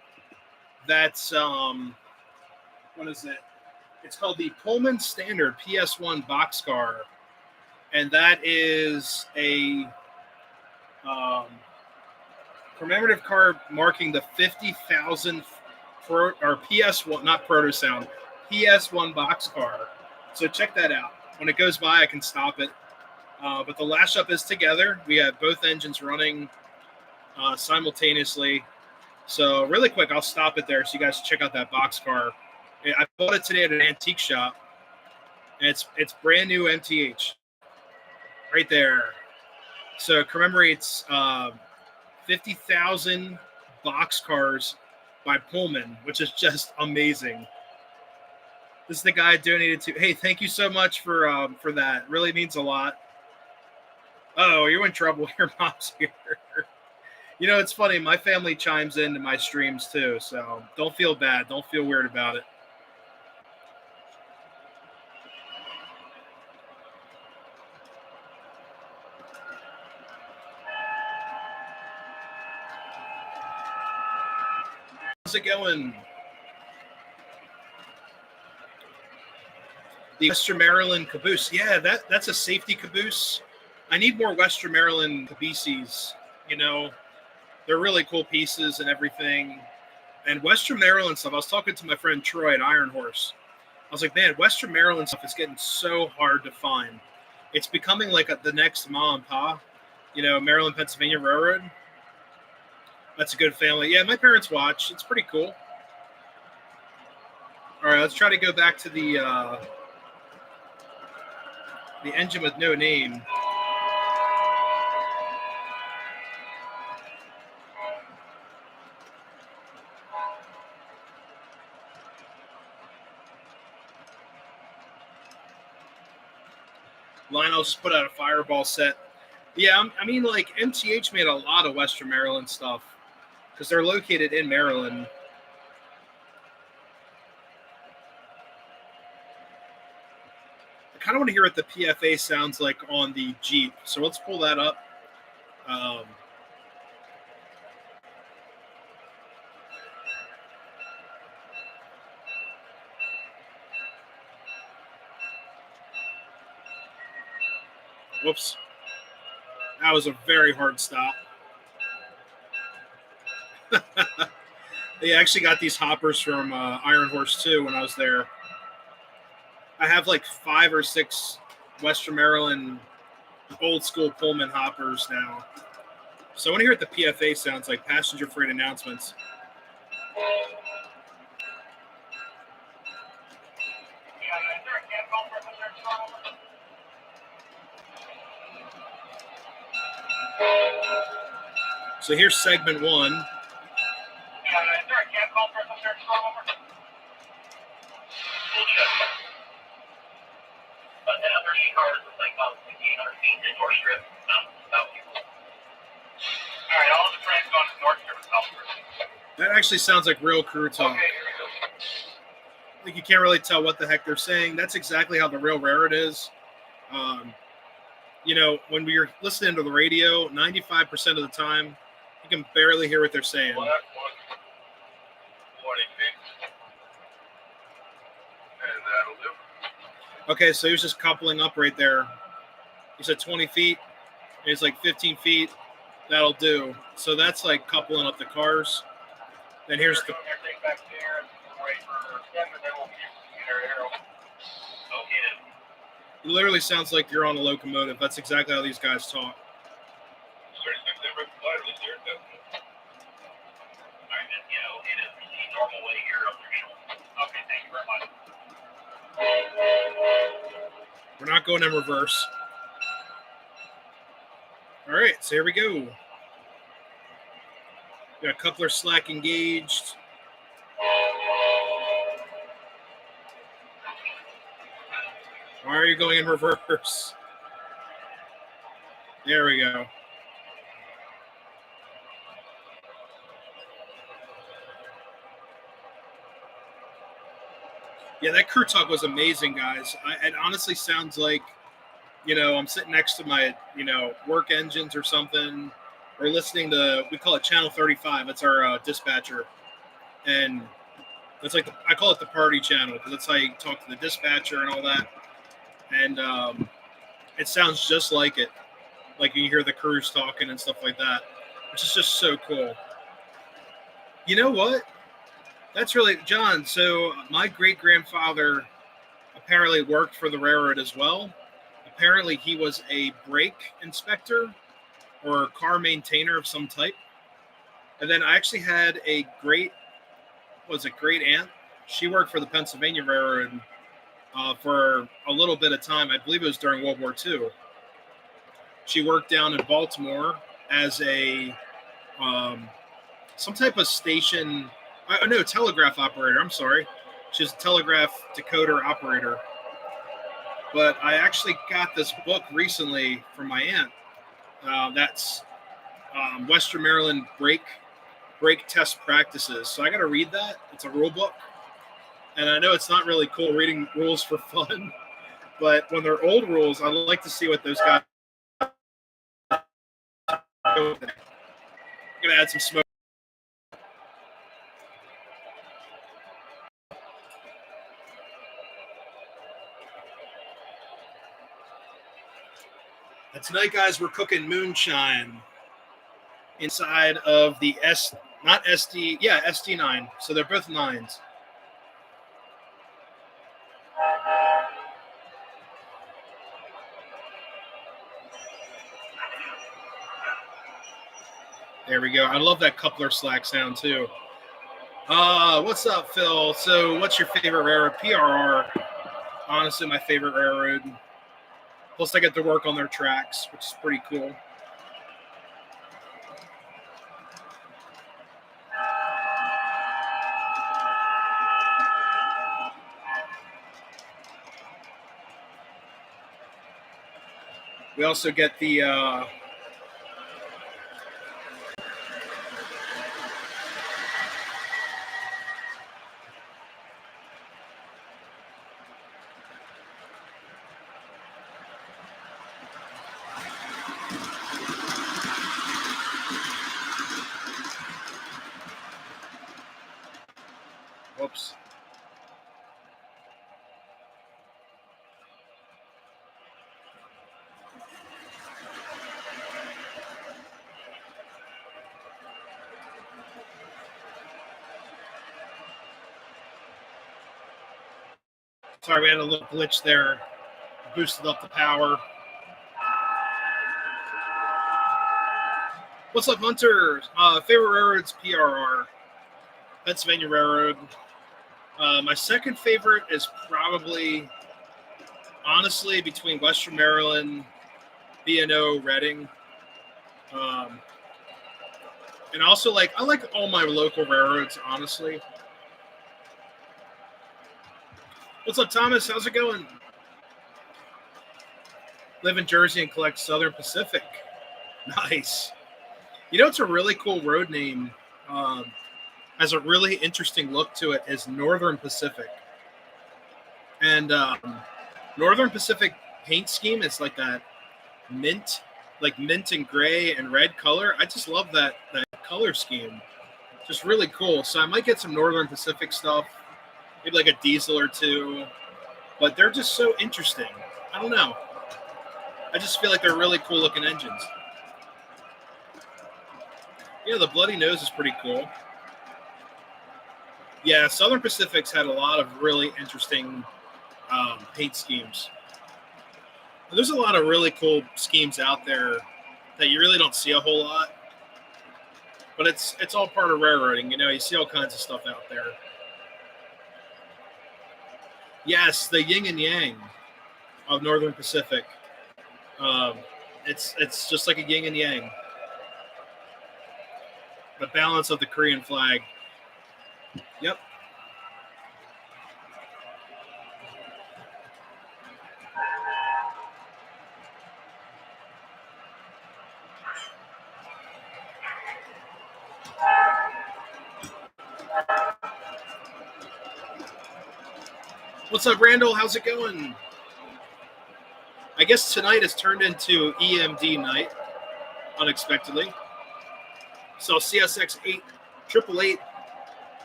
that's, what is it? It's called the Pullman Standard PS1 boxcar. And that is a commemorative car marking the 50,000th or PS1, not Proto Sound, PS1 boxcar. So check that out. When it goes by, I can stop it. But the lash up is together. We have both engines running simultaneously. So really quick, I'll stop it there so you guys check out that boxcar. I bought it today at an antique shop. And it's brand new MTH. Right there. So it commemorates 50,000 boxcars by Pullman, which is just amazing. This is the guy I donated to. Hey, thank you so much for that. It really means a lot. Oh, you're in trouble. Your mom's here. You know, it's funny. My family chimes into my streams too, so don't feel bad. Don't feel weird about it. How's it going? The Western Maryland caboose. Yeah, that's a safety caboose. I need more Western Maryland cabooses. You know, they're really cool pieces and everything. And Western Maryland stuff, I was talking to my friend Troy at Iron Horse. I was like, man, Western Maryland stuff is getting so hard to find. It's becoming like the next Ma and Pa, you know, Maryland, Pennsylvania Railroad. That's a good family. Yeah, my parents watch. It's pretty cool. All right, let's try to go back to the engine with no name. Lionel's put out a Fireball set. Yeah, I mean, like, MTH made a lot of Western Maryland stuff because they're located in Maryland. I kind of want to hear what the PFA sounds like on the Jeep. So let's pull that up. Whoops. That was a very hard stop. They actually got these hoppers from Iron Horse too when I was there. I have like 5 or 6 Western Maryland old school Pullman hoppers now. So I want to hear what the PFA sounds like, passenger freight announcements. So here's segment 1. That actually sounds like real crew talk. Like you can't really tell what the heck they're saying. That's exactly how the real railroad is. You know, when we're listening to the radio, 95% of the time, you can barely hear what they're saying. Okay, so he was just coupling up right there. He said 20 feet. He's like 15 feet. That'll do. So that's like coupling up the cars. Then here's the. It literally sounds like you're on a locomotive. That's exactly how these guys talk. We're not going in reverse. All right, so here we go. Got coupler slack engaged. Why are you going in reverse? There we go. Yeah, that crew talk was amazing, guys. It honestly sounds like, I'm sitting next to my, work engines or something, or listening to, we call it Channel 35. It's our dispatcher. And it's like, I call it the party channel because that's how you talk to the dispatcher and all that. And it sounds just like it. Like you hear the crews talking and stuff like that, which is just so cool. You know what? That's really, John. So my great-grandfather apparently worked for the railroad as well. Apparently he was a brake inspector or car maintainer of some type. And then I actually had a great aunt. She worked for the Pennsylvania Railroad for a little bit of time. I believe it was during World War II. She worked down in Baltimore as a some type of station. No, telegraph operator. I'm sorry. She's a telegraph decoder operator. But I actually got this book recently from my aunt. That's Western Maryland brake test practices. So I got to read that. It's a rule book. And I know it's not really cool reading rules for fun, but when they're old rules, I like to see what those guys do. I'm going to add some smoke. And tonight, guys, we're cooking moonshine inside of the SD9. So they're both 9s. There we go. I love that coupler slack sound too. What's up, Phil? So what's your favorite railroad? PRR. Honestly, my favorite railroad. Plus, I get to work on their tracks, which is pretty cool. We also get the whoops. Sorry, we had a little glitch there. Boosted up the power. What's up, Hunter? Favorite railroads, PRR. Pennsylvania Railroad. My second favorite is probably, honestly, between Western Maryland, B&O, Reading. And also, I like all my local railroads, honestly. What's up, Thomas? How's it going? Live in Jersey and collect Southern Pacific. Nice. It's a really cool road name. Has a really interesting look to it is Northern Pacific. And Northern Pacific paint scheme is like that mint and gray and red color. I just love that color scheme. Just really cool. So I might get some Northern Pacific stuff, maybe like a diesel or two. But they're just so interesting. I don't know. I just feel like they're really cool looking engines. Yeah, the Bloody Nose is pretty cool. Yeah, Southern Pacific's had a lot of really interesting paint schemes. There's a lot of really cool schemes out there that you really don't see a whole lot. But it's all part of railroading. You see all kinds of stuff out there. Yes, the yin and yang of Northern Pacific. It's just like a yin and yang. The balance of the Korean flag. Yep. What's up, Randall? How's it going? I guess tonight has turned into EMD night, unexpectedly. So CSX 888,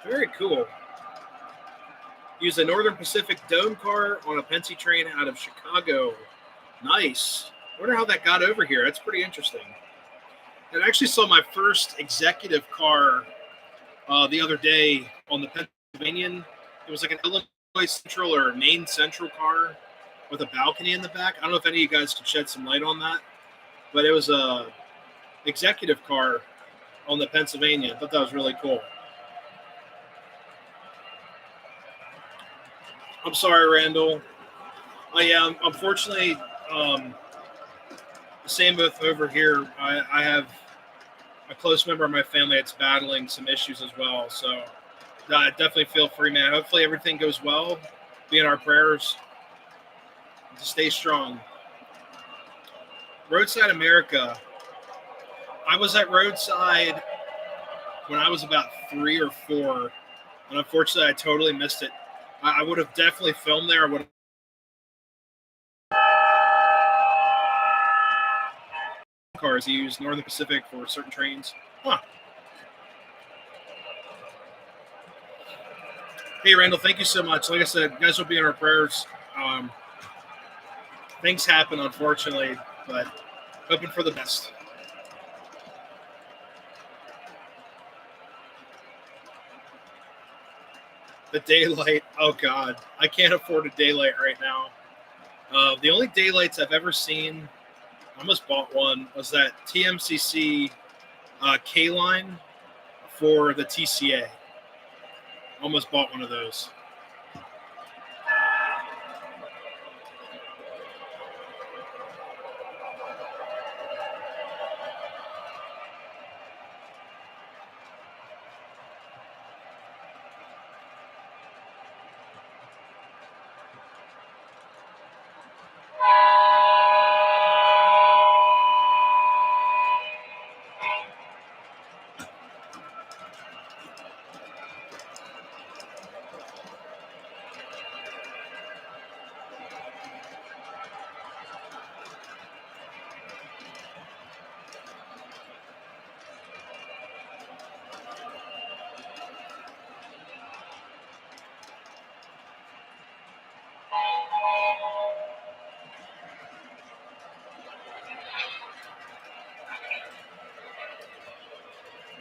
very cool. Use a Northern Pacific Dome car on a Pennsy train out of Chicago. Nice. Wonder how that got over here. That's pretty interesting. And I actually saw my first executive car the other day on the Pennsylvanian. It was like an Illinois Central or Maine Central car with a balcony in the back. I don't know if any of you guys could shed some light on that, but it was a executive car on the Pennsylvania. I thought that was really cool. I'm sorry, Randall. Yeah, unfortunately, same with over here. I have a close member of my family that's battling some issues as well. So definitely feel free, man. Hopefully everything goes well. Be in our prayers. To stay strong. Roadside America. I was at Roadside when I was about 3 or 4, and unfortunately I totally missed it. I would have definitely filmed there. I would have cars use Northern Pacific for certain trains. Huh. Hey, Randall, thank you so much. Like I said, you guys will be in our prayers. Things happen, unfortunately, but hoping for the best. The daylight. Oh, God. I can't afford a daylight right now. The only daylights I've ever seen, I almost bought one, was that TMCC K-line for the TCA. Almost bought one of those.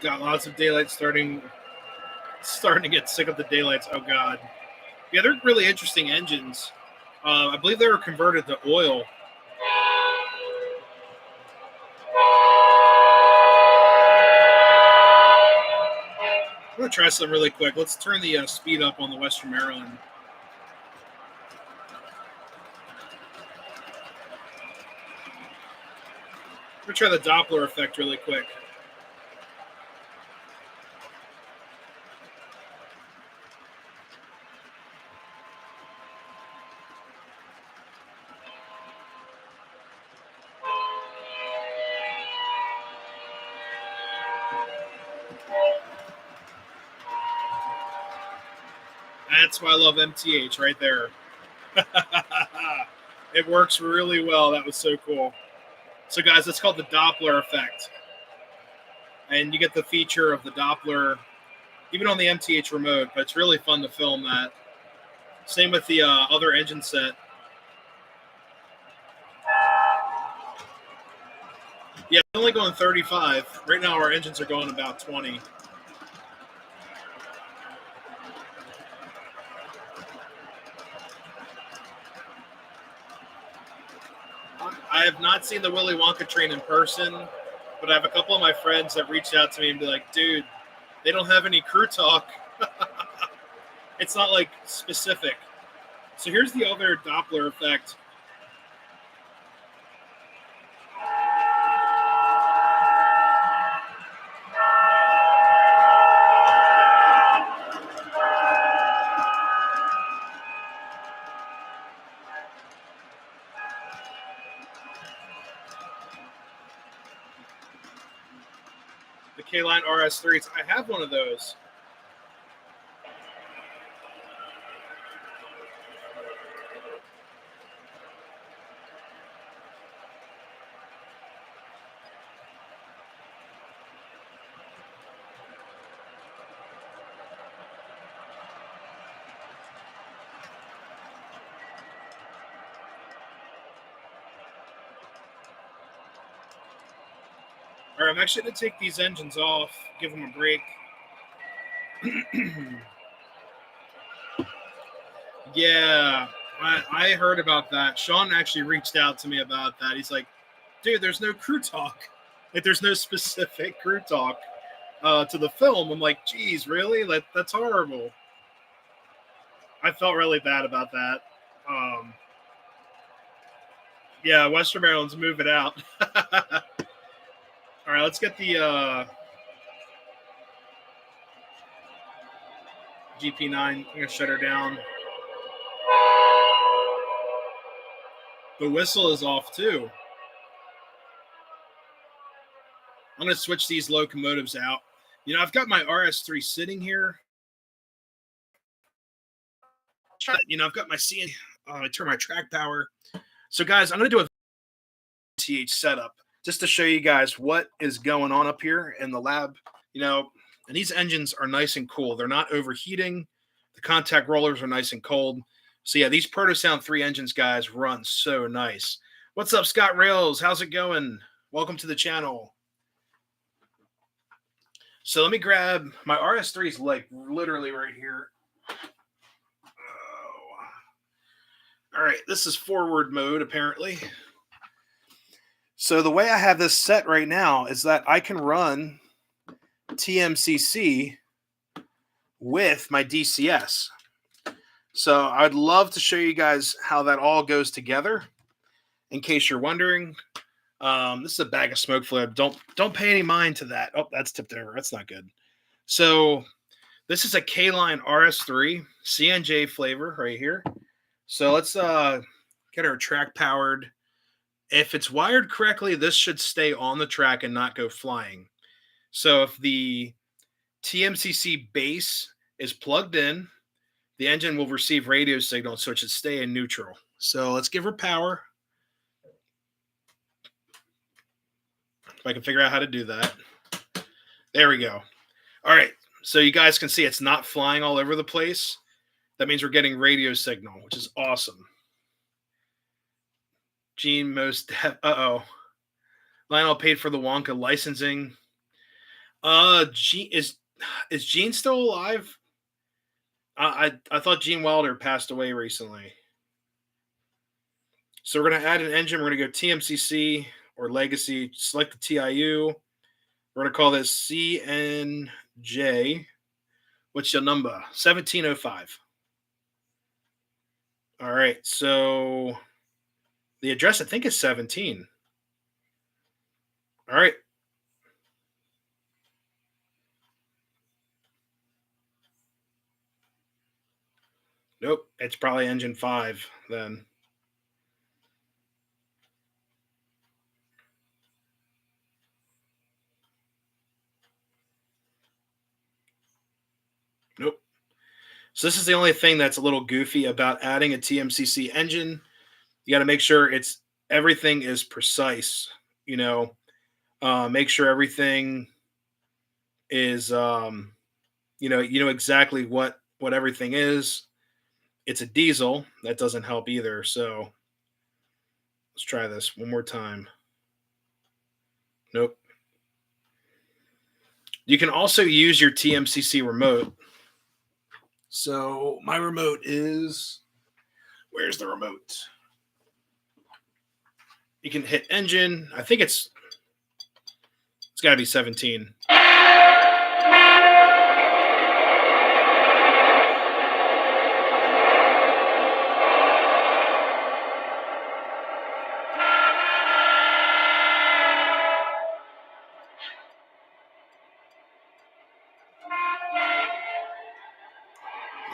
Got lots of daylights starting to get sick of the daylights. Oh, God. Yeah, they're really interesting engines. I believe they were converted to oil. I'm going to try something really quick. Let's turn the speed up on the Western Maryland. I'm going to try the Doppler effect really quick. That's why I love MTH right there. It works really well. That was so cool. So, guys, it's called the Doppler effect. And you get the feature of the Doppler even on the MTH remote, but it's really fun to film that. Same with the other engine set. Yeah, it's only going 35. Right now our engines are going about 20. I have not seen the Willy Wonka train in person, but I have a couple of my friends that reached out to me and be like, dude, they don't have any crew talk. It's not like specific. So here's the other Doppler effect. K-Line RS3s. I have one of those. All right, I'm actually going to take these engines off, give them a break. Yeah, I heard about that. Sean actually reached out to me about that. He's like, dude, there's no crew talk. Like, there's no specific crew talk to the film. I'm like, geez, really? That's horrible. I felt really bad about that. Yeah, Western Maryland's moving out. All right, let's get the GP9. I'm going to shut her down. The whistle is off, too. I'm going to switch these locomotives out. You know, I've got my RS3 sitting here. You know, I've got my CN. I turn my track power. So, guys, I'm going to do a TH setup just to show you guys what is going on up here in the lab. You know, and these engines are nice and cool. They're not overheating. The contact rollers are nice and cold. So, yeah, these ProtoSound 3 engines, guys, run so nice. What's up, Scott Rails? How's it going? Welcome to the channel. So let me grab my RS3's like literally right here. Oh. All right, this is forward mode apparently. So the way I have this set right now is that I can run TMCC with my DCS. So I'd love to show you guys how that all goes together. In case you're wondering, this is a bag of smoke fluid. Don't pay any mind to that. Oh, that's tipped over. That's not good. So this is a K-Line RS3 CNJ flavor right here. So let's get our track powered. If it's wired correctly, this should stay on the track and not go flying. So if the TMCC base is plugged in, the engine will receive radio signal, so it should stay in neutral. So let's give her power. If I can figure out how to do that. There we go. All right. So you guys can see it's not flying all over the place. That means we're getting radio signal, which is awesome. Gene most Lionel paid for the Wonka licensing. Gene is Gene still alive? I thought Gene Wilder passed away recently. So we're gonna add an engine. We're gonna go TMCC or Legacy. Select the TIU. We're gonna call this CNJ. What's your number? 1705. All right. So the address I think is 17. All right. Nope. It's probably engine 5 then. Nope. So this is the only thing that's a little goofy about adding a TMCC engine. You got to make sure everything is precise. You know, make sure everything is you know exactly what everything is. It's a diesel. That doesn't help either. So let's try this one more time. Nope. You can also use your TMCC remote. So my remote is, where's the remote? You can hit engine. I think it's got to be 17.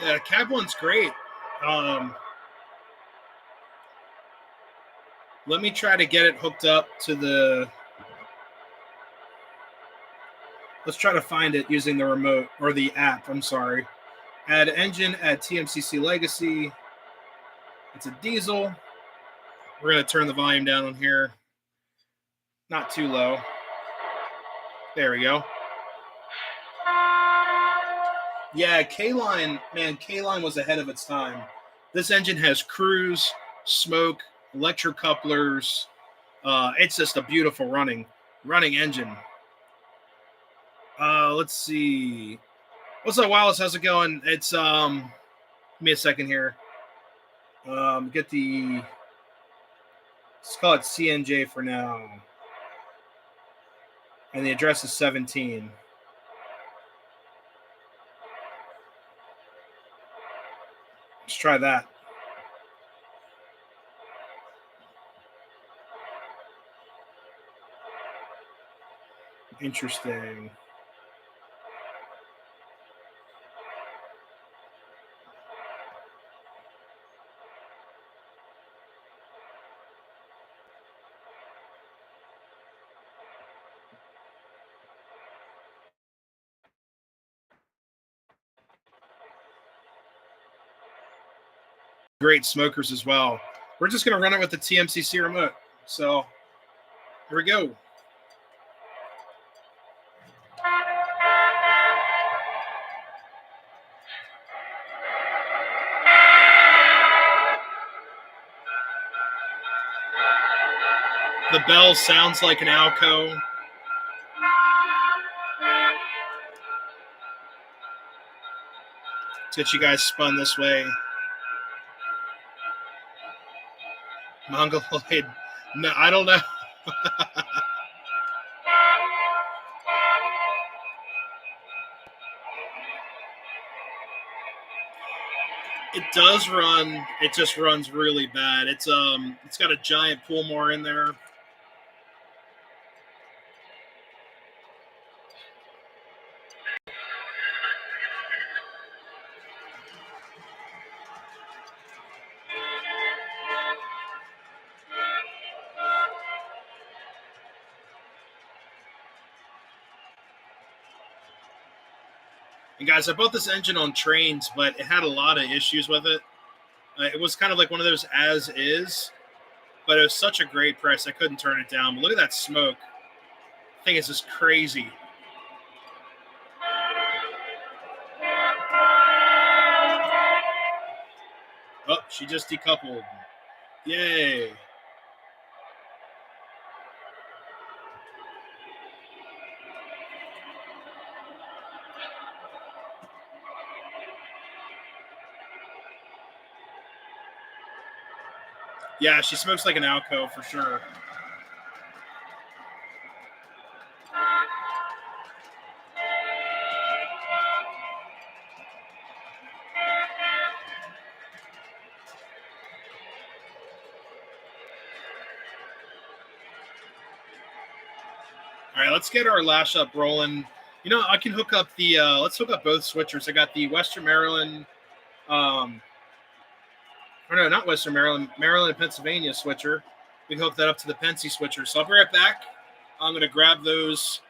Yeah, cab one's great. Let me try to get it hooked up to the. Let's try to find it using the remote or the app. I'm sorry. Add engine, add TMCC Legacy. It's a diesel. We're going to turn the volume down on here. Not too low. There we go. Yeah, K-Line, man, K-Line was ahead of its time. This engine has cruise, smoke, electric couplers. It's just a beautiful running engine. Let's see. What's up, Wallace? How's it going? It's give me a second here. Get the, let's call it CNJ for now. And the address is 17. Let's try that. Interesting. Great smokers as well. We're just going to run it with the TMCC remote. So here we go. The bell sounds like an Alco. Let's get you guys spun this way. Mongoloid. No, I don't know. It does run. It just runs really bad. It's got a giant Pullmore in there. And guys, I bought this engine on trains, but it had a lot of issues with it. It was kind of like one of those as is, but it was such a great price. I couldn't turn it down. But look at that smoke. The thing is just crazy. Oh, she just decoupled. Yay. Yeah, she smokes like an Alco for sure. All right, let's get our lash up rolling. You know, I can hook up the, let's hook up both switchers. I got the Western Maryland, or no, not Western Maryland, Maryland and Pennsylvania switcher. We can hook that up to the Pennsy switcher. So I'll be right back. I'm going to grab those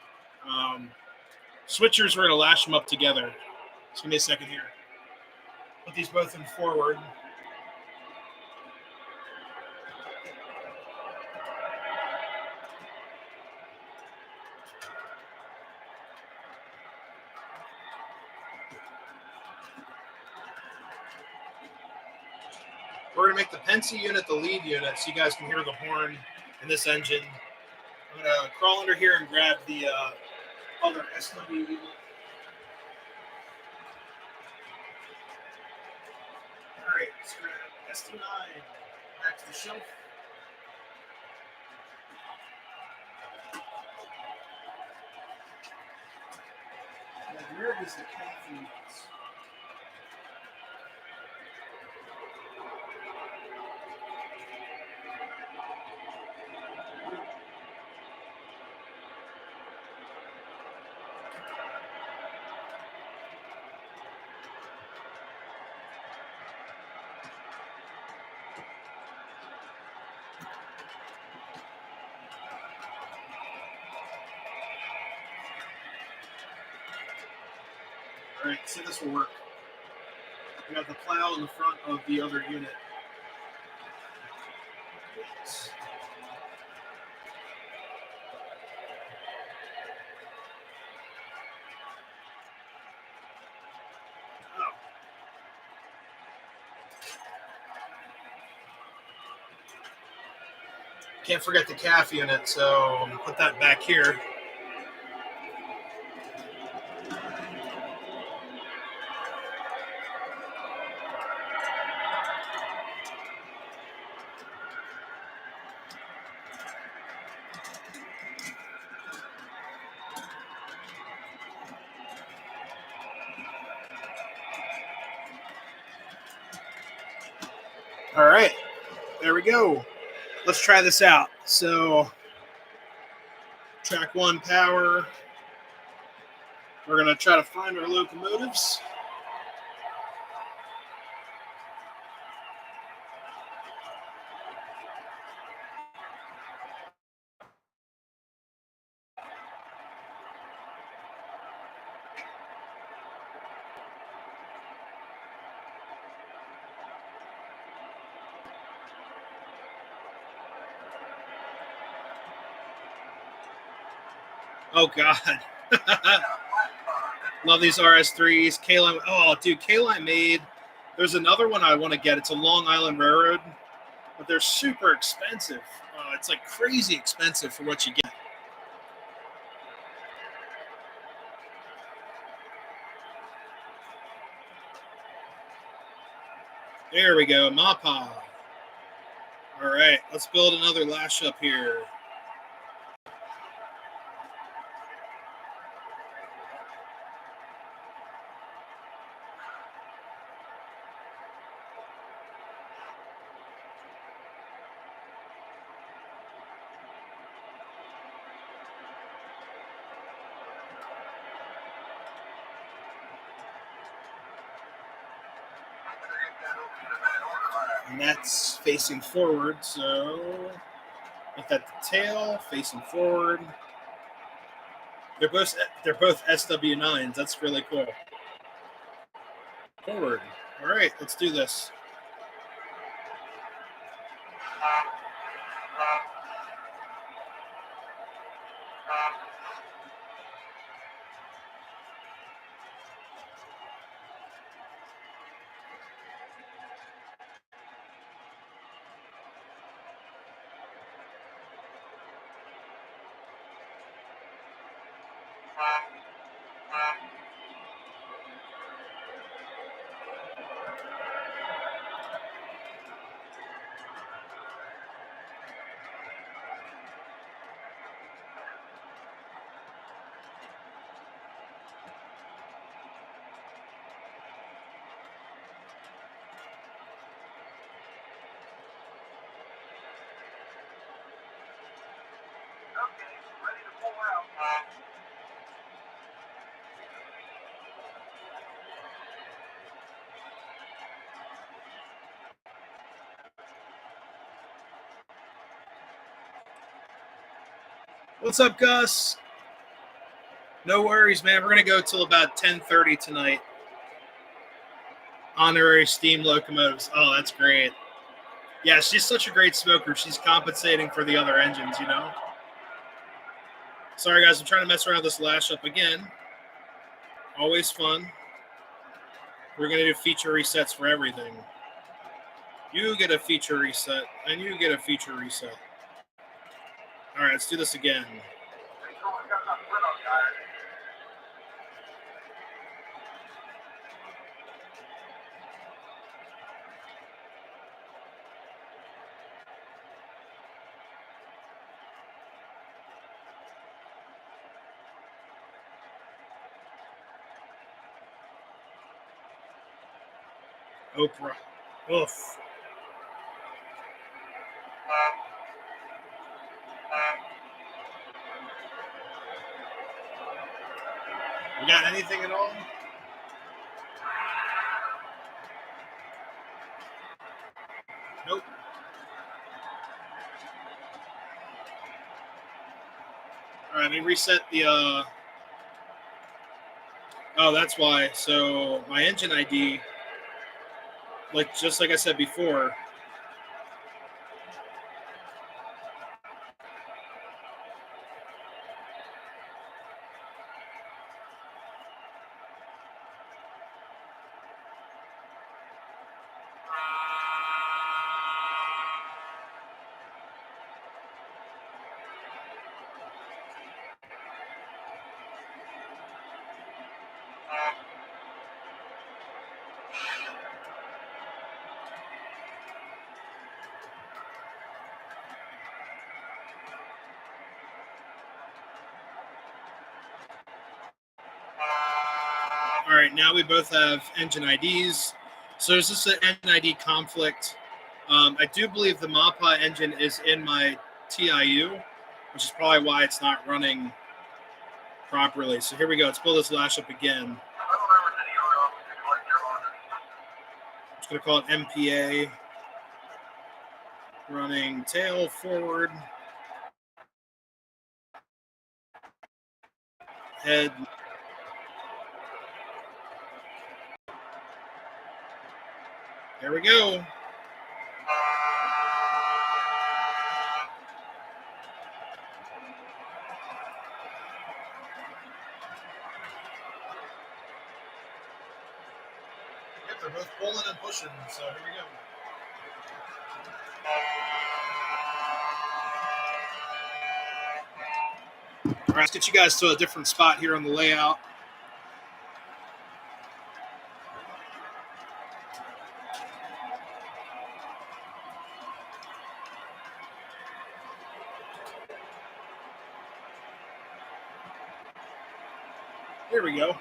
switchers. We're going to lash them up together. Just give me a second here. Put these both in forward. We're going to make the Pennsy unit the lead unit so you guys can hear the horn in this engine. I'm going to crawl under here and grab the other SW unit. All right, let's grab ST9 back to the shelf. Now, where is the K units? All right, see, this will work. We got the plow in the front of the other unit. Can't forget the calf unit, so I'm gonna put that back here. All right, there we go. Let's try this out. So, track 1 power. We're gonna try to find our locomotives. Oh God. Love these RS3s. K-Line. Oh, dude, K-Line made. There's another one I want to get. It's a Long Island Railroad, but they're super expensive. It's like crazy expensive for what you get. There we go, Mapa. All right, let's build another lash up here. And that's facing forward, so make that the tail facing forward. They're both SW9s. That's really cool. Forward. All right, let's do this. What's up, Gus? No worries, man. We're gonna go till about 10:30 tonight. Honorary steam locomotives. Oh, that's great. Yeah, she's such a great smoker. She's compensating for the other engines, you know? Sorry, guys. I'm trying to mess around with this lash up again. Always fun. We're going to do feature resets for everything. You get a feature reset, and you get a feature reset. All right, let's do this again. Oprah. Oof. You got anything at all? Nope. All right, let me reset the Oh, that's why. So my engine ID, just like I said before, all right, now we both have engine IDs. So is this an engine ID conflict? I do believe the Mappa engine is in my TIU, which is probably why it's not running properly. So here we go. Let's pull this lash up again. I'm just going to call it MPA. Running tail forward. Head. There we go. Yep, they're both pulling and pushing, so here we go. All right, let's get you guys to a different spot here on the layout. Here we go.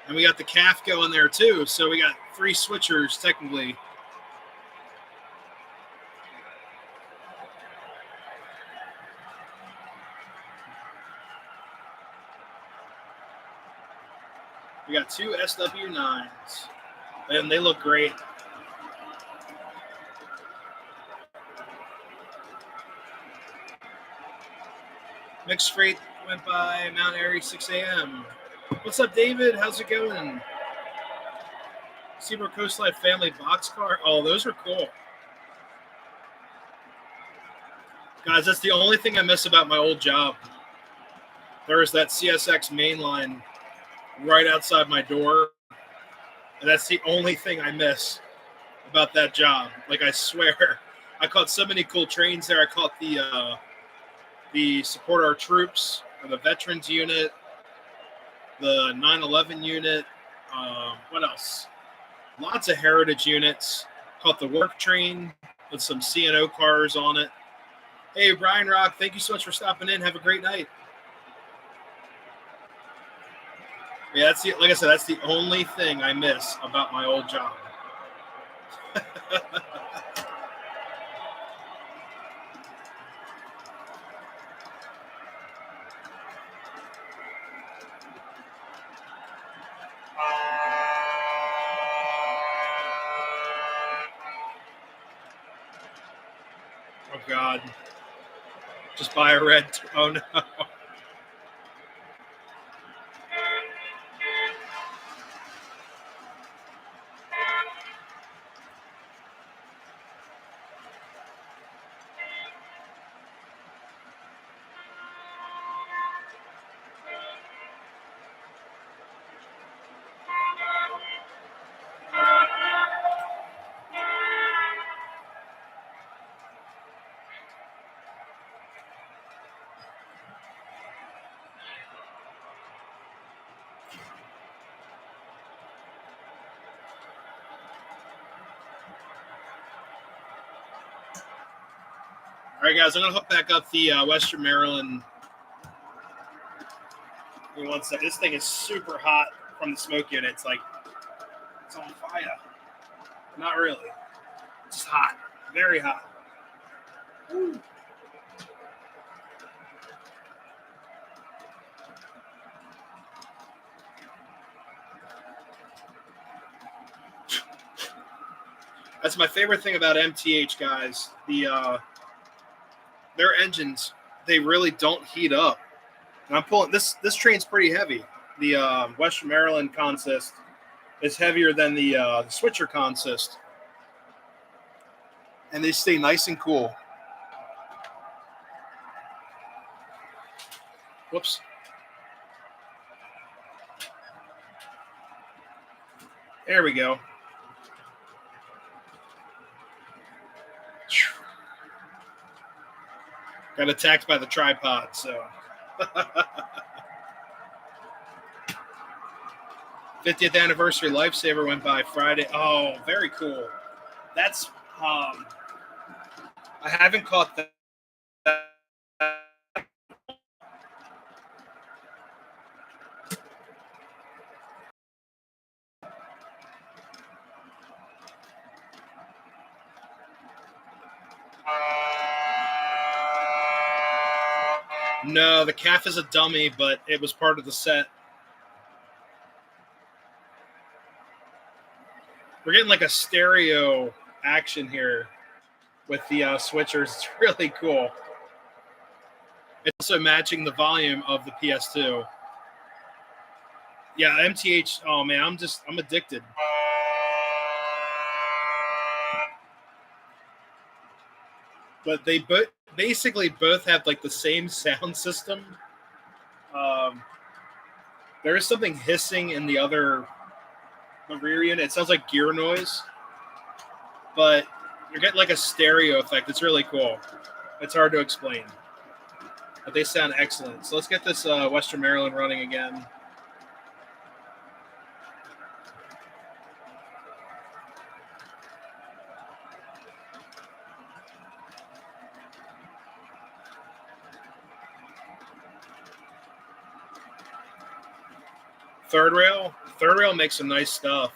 And we got the calf going there too. So we got 3 switchers technically. We got 2 SW9s. And they look great. Mixed freight went by Mount Airy 6 a.m. What's up, David? How's it going? Seabrook Coastline family boxcar. Oh, those are cool. Guys, that's the only thing I miss about my old job. There was that CSX main line right outside my door. And that's the only thing I miss about that job. Like, I swear. I caught so many cool trains there. I caught the Support Our Troops, or the Veterans Unit, the 9/11 unit. What else? Lots of heritage units. Caught the work train with some C&O cars on it. Hey, Brian Rock, thank you so much for stopping in. Have a great night. Yeah, like I said, that's the only thing I miss about my old job. Oh, God. Just buy a red. Oh, no. All right, guys, I'm going to hook back up the Western Maryland. Give me 1 second. This thing is super hot from the smoke unit. It's like, it's on fire. Not really. It's just hot. Very hot. That's my favorite thing about MTH, guys. Their engines, they really don't heat up. And I'm pulling this train's pretty heavy. The Western Maryland Consist is heavier than the Switcher Consist. And they stay nice and cool. Whoops. There we go. Got attacked by the tripod, so. 50th anniversary Lifesaver went by Friday. Oh, very cool. That's I haven't caught that. No, the calf is a dummy, but it was part of the set. We're getting like a stereo action here with the switchers. It's really cool. It's also matching the volume of the PS2. Yeah, MTH. Oh man, I'm addicted. But they basically both have like the same sound system. There is something hissing in the rear unit. It sounds like gear noise, but you're getting like a stereo effect. It's really cool. It's hard to explain, but they sound excellent. So let's get this Western Maryland running again. Third rail makes some nice stuff.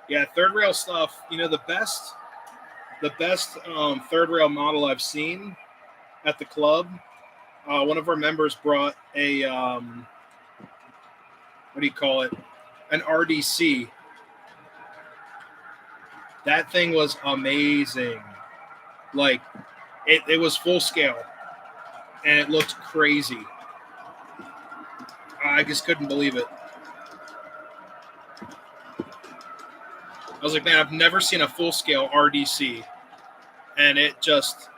Yeah, third rail stuff. You know, the best third rail model I've seen at the club. One of our members brought a what do you call it? An RDC. That thing was amazing. Like, it was full scale, and it looked crazy. I just couldn't believe it. I was like, man, I've never seen a full scale RDC, and it just,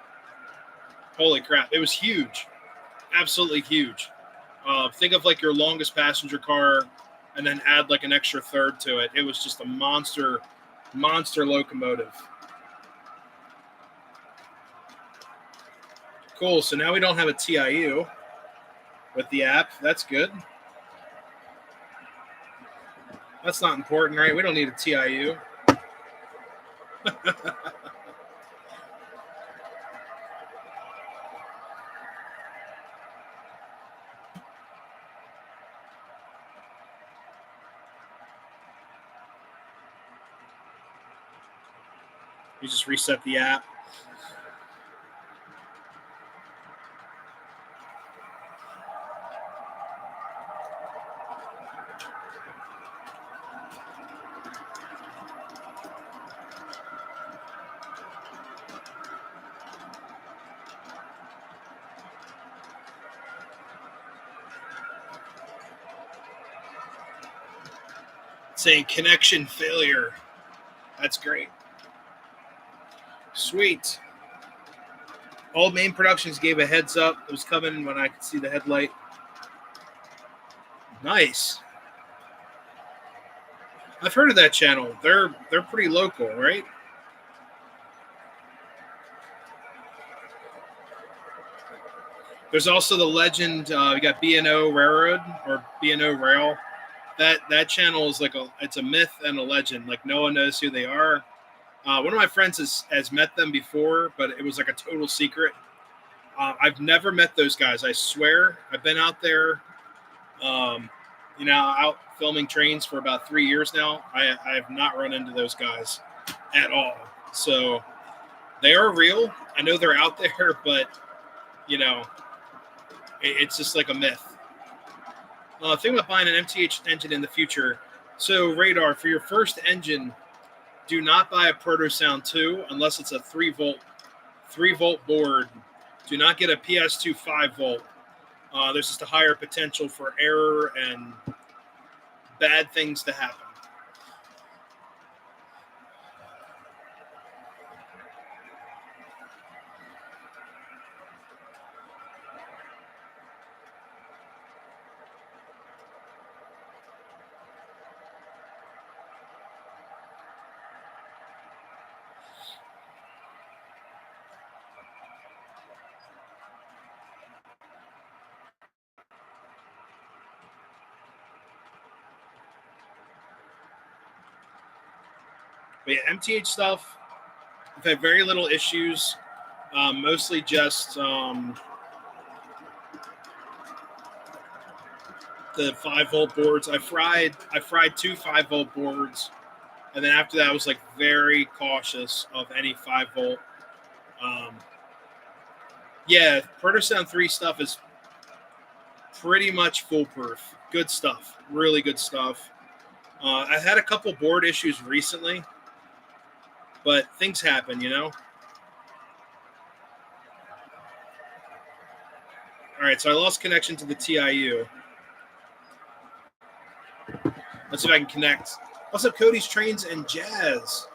holy crap, it was huge, absolutely huge. Think of like your longest passenger car, and then add like an extra third to it. It was just a monster locomotive. Cool. So now we don't have a TIU with the app. That's good. That's not important, right? We don't need a TIU. You just reset the app. Saying connection failure. That's great. Sweet. Old Main Productions gave a heads up. It was coming when I could see the headlight. Nice. I've heard of that channel. They're pretty local, right? There's also the legend. We got B&O Railroad or B&O Rail. That channel is like it's a myth and a legend. Like no one knows who they are. One of my friends has met them before, but it was like a total secret. I've never met those guys. I swear. I've been out there, um, out filming trains for about 3 years now. I have not run into those guys at all. So they are real. I know they're out there, but you know, it's just like a myth. Think about buying an MTH engine in the future. So Radar, for your first engine, do not buy a ProtoSound 2 unless it's a 3-volt board. Do not get a PS2 5-volt. There's just a higher potential for error and bad things to happen. But yeah, MTH stuff, I've had very little issues. Mostly just the 5-volt boards. I fried 2 5-volt boards, and then after that, I was like very cautious of any 5-volt. Yeah, ProtoSound 3 stuff is pretty much foolproof. Good stuff, really good stuff. I had a couple board issues recently, but things happen, All right, so I lost connection to the TIU. Let's see if I can connect. What's up, Cody's Trains and Jazz?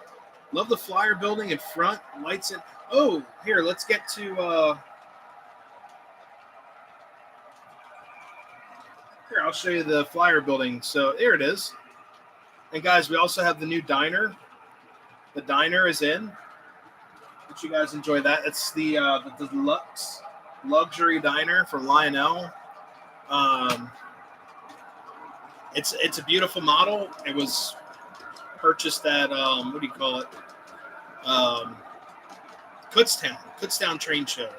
Love the flyer building in front, lights in. Oh, here, let's get to. Here, I'll show you the flyer building. So there it is. And guys, we also have the new diner. The diner is in. Hope you guys enjoy that. It's the deluxe luxury diner for Lionel. It's a beautiful model. It was purchased at what do you call it? Kutztown Train Show.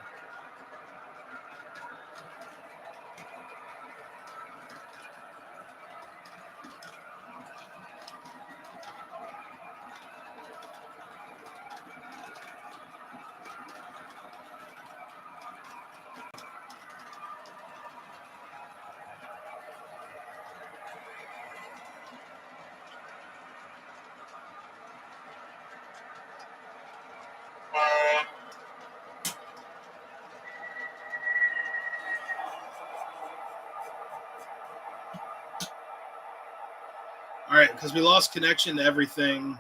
All right, because we lost connection to everything.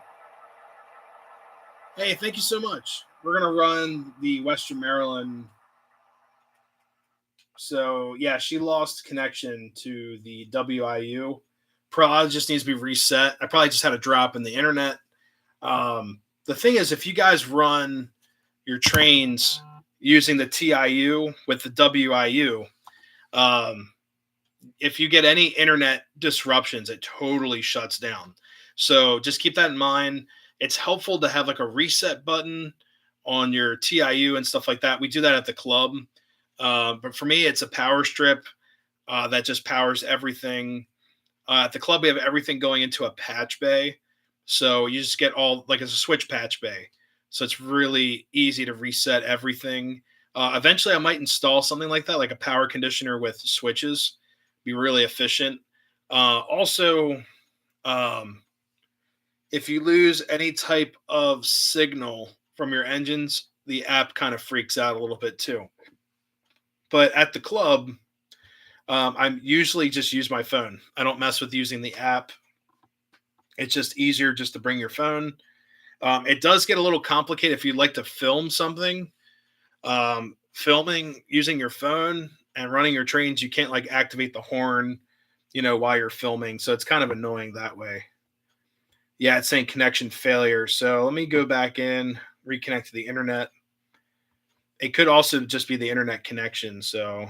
Hey, thank you so much. We're going to run the Western Maryland. So, yeah, she lost connection to the WIU. Probably just needs to be reset. I probably just had a drop in the internet. The thing is, if you guys run your trains using the TIU with the WIU, if you get any internet disruptions, it totally shuts down. So just keep that in mind. It's helpful to have like a reset button on your TIU and stuff like that. We do that at the club. But for me, it's a power strip that just powers everything. At the club, we have everything going into a patch bay. So you just get all, like it's a switch patch bay. So it's really easy to reset everything. Eventually, I might install something like that, like a power conditioner with switches. Be really efficient. Also, if you lose any type of signal from your engines, the app kind of freaks out a little bit too. But at the club, I'm usually just use my phone. I don't mess with using the app. It's just easier just to bring your phone. It does get a little complicated if you'd like to film something. Filming using your phone and running your trains, you can't like activate the horn, while you're filming. So it's kind of annoying that way. Yeah, it's saying connection failure. So let me go back in, reconnect to the internet. It could also just be the internet connection. So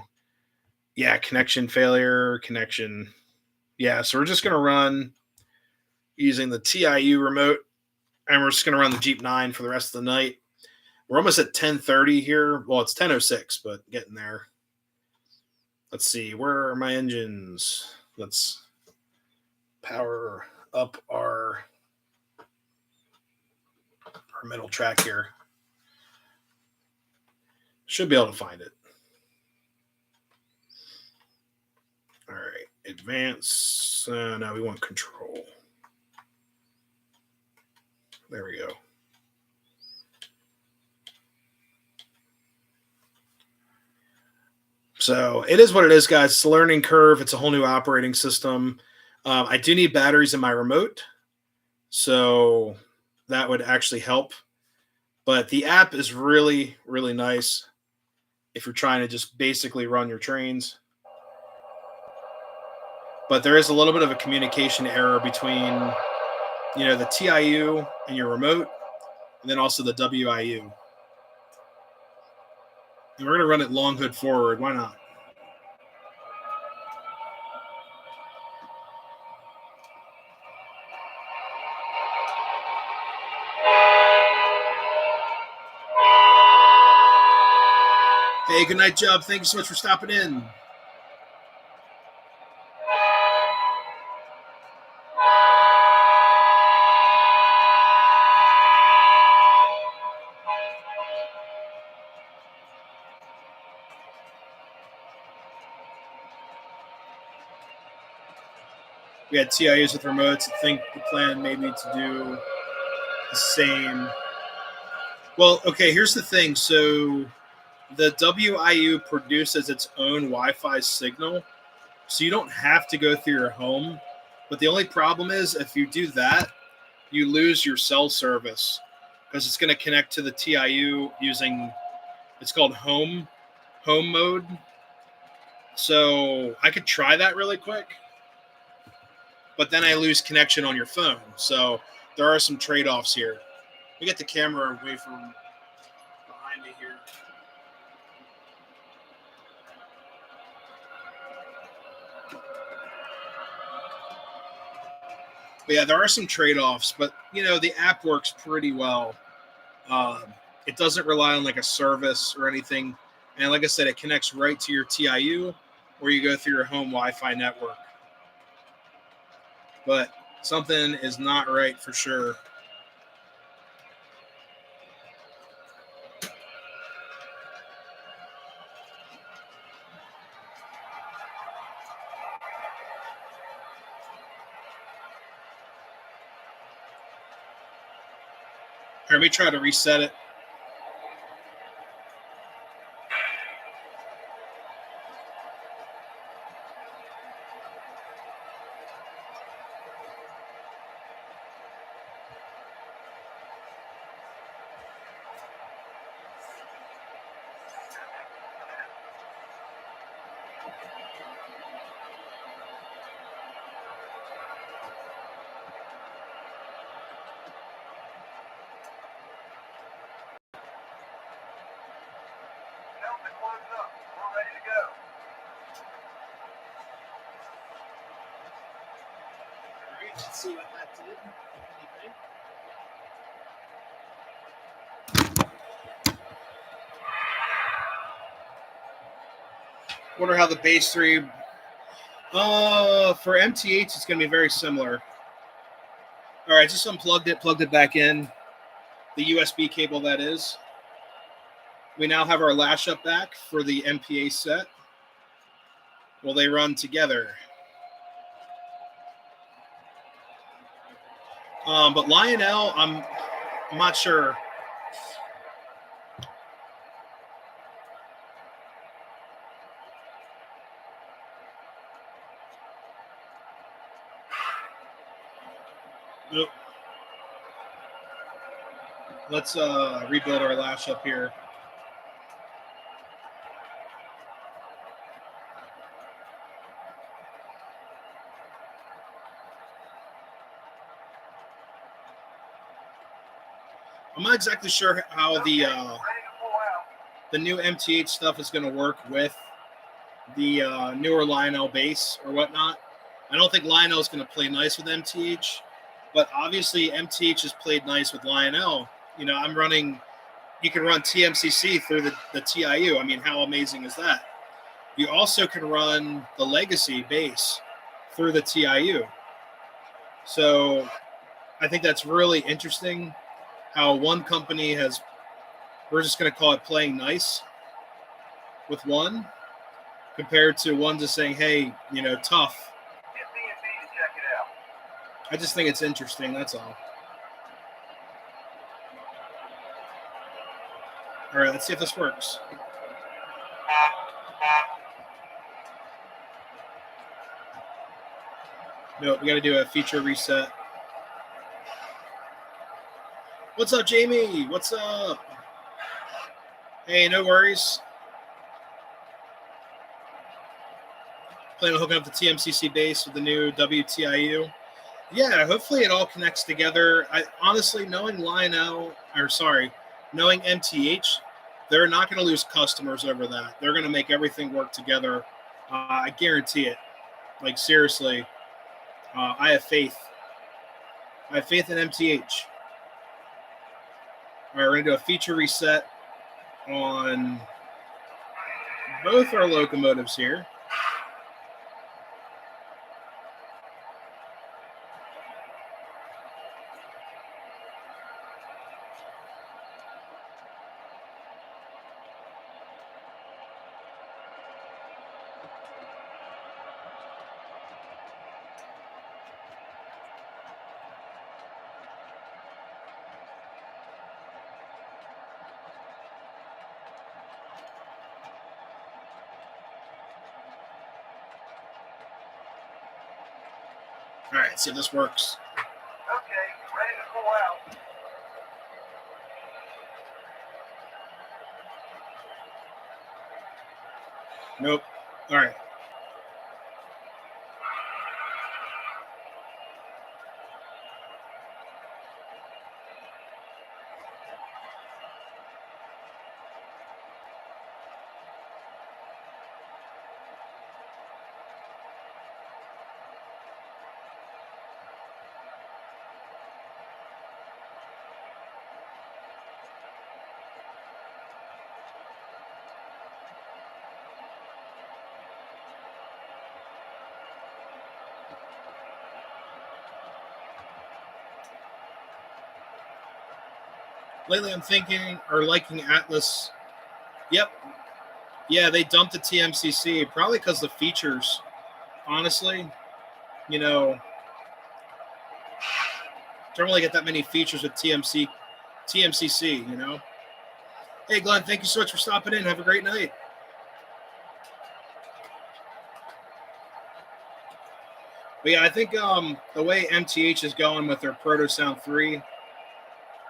yeah, connection failure, connection. Yeah, so we're just going to run using the TIU remote, and we're just going to run the Jeep 9 for the rest of the night. We're almost at 10:30 here. Well, it's 10:06, but getting there. Let's see. Where are my engines? Let's power up our middle track here. Should be able to find it. All right. Advance. No, we want control. There we go. So it is what it is, guys. It's a learning curve. It's a whole new operating system. I do need batteries in my remote, so that would actually help. But the app is really, really nice if you're trying to just basically run your trains. But there is a little bit of a communication error between, the TIU and your remote, and then also the WIU. And we're going to run it long hood forward. Why not? Hey, good night, Job. Thank you so much for stopping in. We had TIUs with remotes. I think the plan may be to do the same. Well, okay, here's the thing. So the WIU produces its own Wi-Fi signal, so you don't have to go through your home. But the only problem is if you do that, you lose your cell service because it's going to connect to the TIU using, it's called home mode. So I could try that really quick, but then I lose connection on your phone. So there are some trade-offs here. Let me get the camera away from behind me here. But yeah, there are some trade-offs, but the app works pretty well. It doesn't rely on like a service or anything. And like I said, it connects right to your TIU or you go through your home Wi-Fi network. But something is not right for sure. Here, let me try to reset it. Let's see what that did. Wonder how the base 3. For MTH, it's going to be very similar. All right, just unplugged it, plugged it back in. The USB cable, that is. We now have our lash up back for the MPA set. Will they run together? But Lionel, I'm not sure. Nope. Let's rebuild our lash up here. I'm not exactly sure how the new MTH stuff is going to work with the newer Lionel base or whatnot. I don't think Lionel is going to play nice with MTH, but obviously MTH has played nice with Lionel. I'm running you can run TMCC through the TIU. I mean, how amazing is that? You also can run the Legacy base through the TIU. So I think that's really interesting how one company has, we're just going to call it playing nice with one, compared to one just saying, hey, tough. Get B&B to check it out. I just think it's interesting, that's all. All right, let's see if this works. Nope, we got to do a feature reset. What's up, Jamie? What's up? Hey, no worries. Planning on hooking up the TMCC base with the new WTIU. Yeah, hopefully it all connects together. I honestly, knowing MTH, they're not going to lose customers over that. They're going to make everything work together. I guarantee it. Like, seriously, I have faith. I have faith in MTH. All right, we're going to do a feature reset on both our locomotives here. All right, see if this works. Okay, ready to pull out. Nope. All right. Lately, I'm thinking or liking Atlas. Yep. Yeah, they dumped the TMCC probably because the features. Honestly, don't really get that many features with TMCC. Hey, Glenn, thank you so much for stopping in. Have a great night. But yeah, I think the way MTH is going with their Proto Sound 3,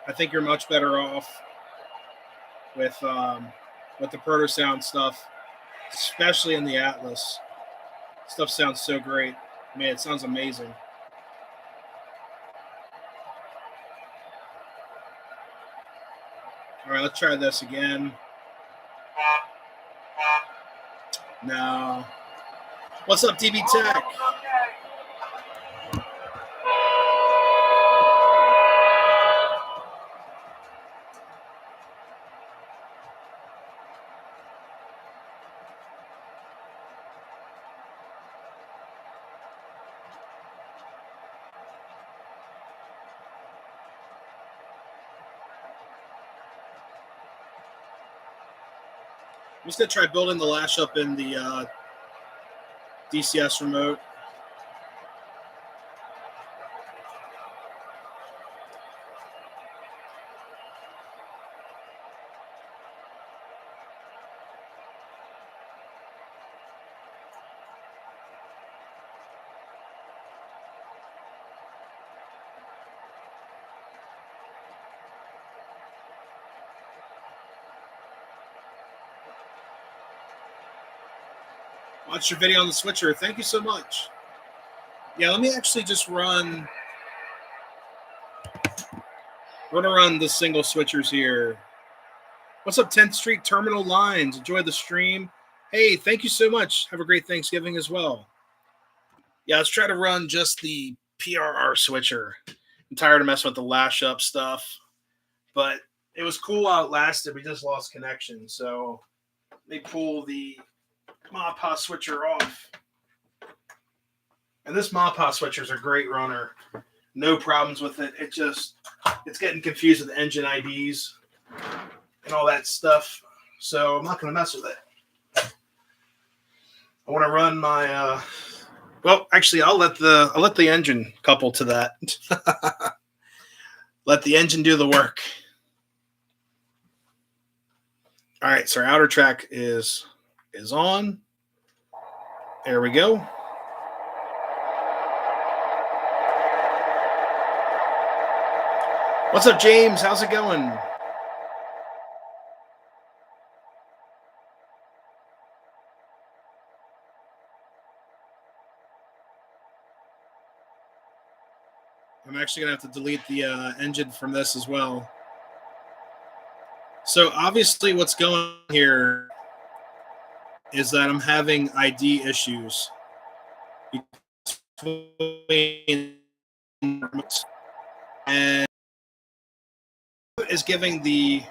I think you're much better off with the Proto Sound stuff, especially in the Atlas. Stuff sounds so great. Man, it sounds amazing. All right, let's try this again. No. What's up, DB Tech? I'm just going to try building the lash up in the DCS remote. Watch your video on the switcher. Thank you so much. Yeah, let me actually just run. We're going to run the single switchers here. What's up, 10th Street Terminal Lines? Enjoy the stream. Hey, thank you so much. Have a great Thanksgiving as well. Yeah, let's try to run just the PRR switcher. I'm tired of messing with the lash up stuff, but It was cool while it lasted. We just lost connection. So they pull the Mappa switcher off. And this Mappa switcher is a great runner. No problems with it. It's getting confused with engine IDs and all that stuff. So I'm not going to mess with it. I want to run my, well, actually, I'll let the engine couple to that. Let the engine do the work. All right, so our outer track is on. There we go. What's up, James? How's it going? I'm actually going to have to delete the engine from this as well. So obviously what's going on here is that I'm having ID issues between and is giving the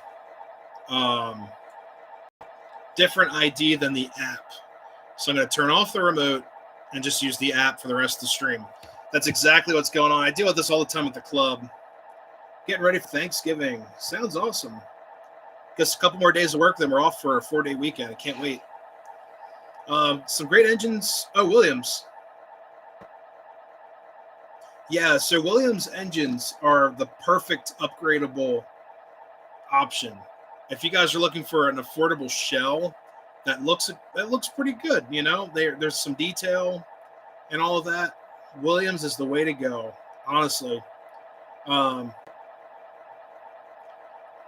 different ID than the app. So I'm going to turn off the remote and just use the app for the rest of the stream. That's exactly what's going on. I deal with this all the time at the club. Getting ready for Thanksgiving. Sounds awesome. Just a couple more days of work, then we're off for a 4-day weekend. I can't wait. Some great engines. Oh, Williams. Yeah, so Williams engines are the perfect upgradable option. If you guys are looking for an affordable shell that looks pretty good, you know, there's some detail and all of that. Williams is the way to go, honestly.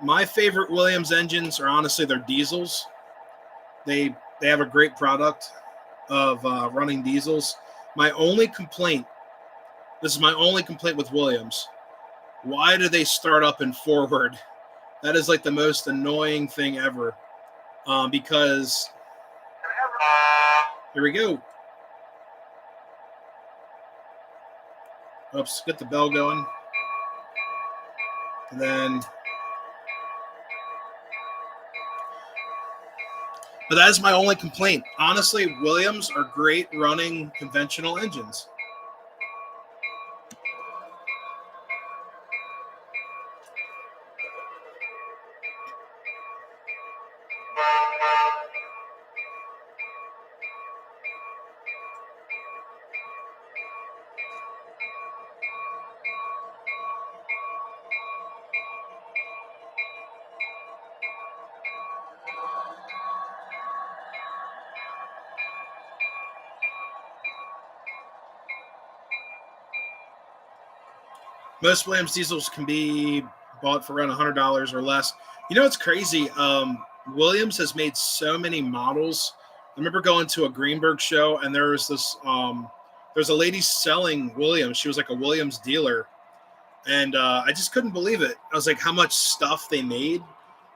My favorite Williams engines are honestly their diesels. They have a great product of running diesels. My only complaint, this is my only complaint with Williams. Why do they start up and forward? That is like the most annoying thing ever. Because here we go. Oops, get the bell going. And then, but that is my only complaint. Honestly, Williams are great running conventional engines. Most Williams diesels can be bought for around $100 or less. You know what's crazy? Williams has made so many models. I remember going to a Greenberg show, and there was this there's a lady selling Williams. She was like a Williams dealer, and I just couldn't believe it. I was like, how much stuff they made.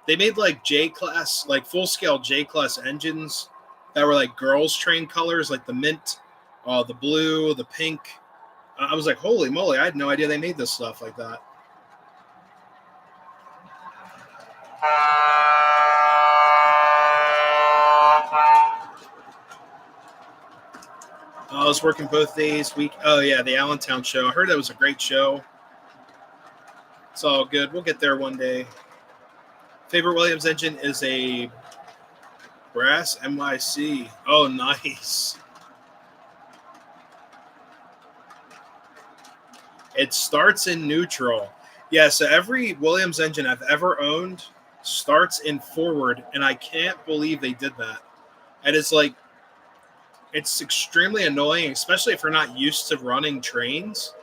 They made like J-Class, like full-scale J-Class engines that were like girls' train colors, like the mint, the blue, the pink. I was like, holy moly, I had no idea they made this stuff like that. I was working both days. Oh, yeah, the Allentown show. I heard that was a great show. It's all good. We'll get there one day. Favorite Williams engine is a Brass MYC. Oh, nice. It starts in neutral. Yeah, so every Williams engine I've ever owned starts in forward, and I can't believe they did that. And it's like, it's extremely annoying, especially if you're not used to running trains.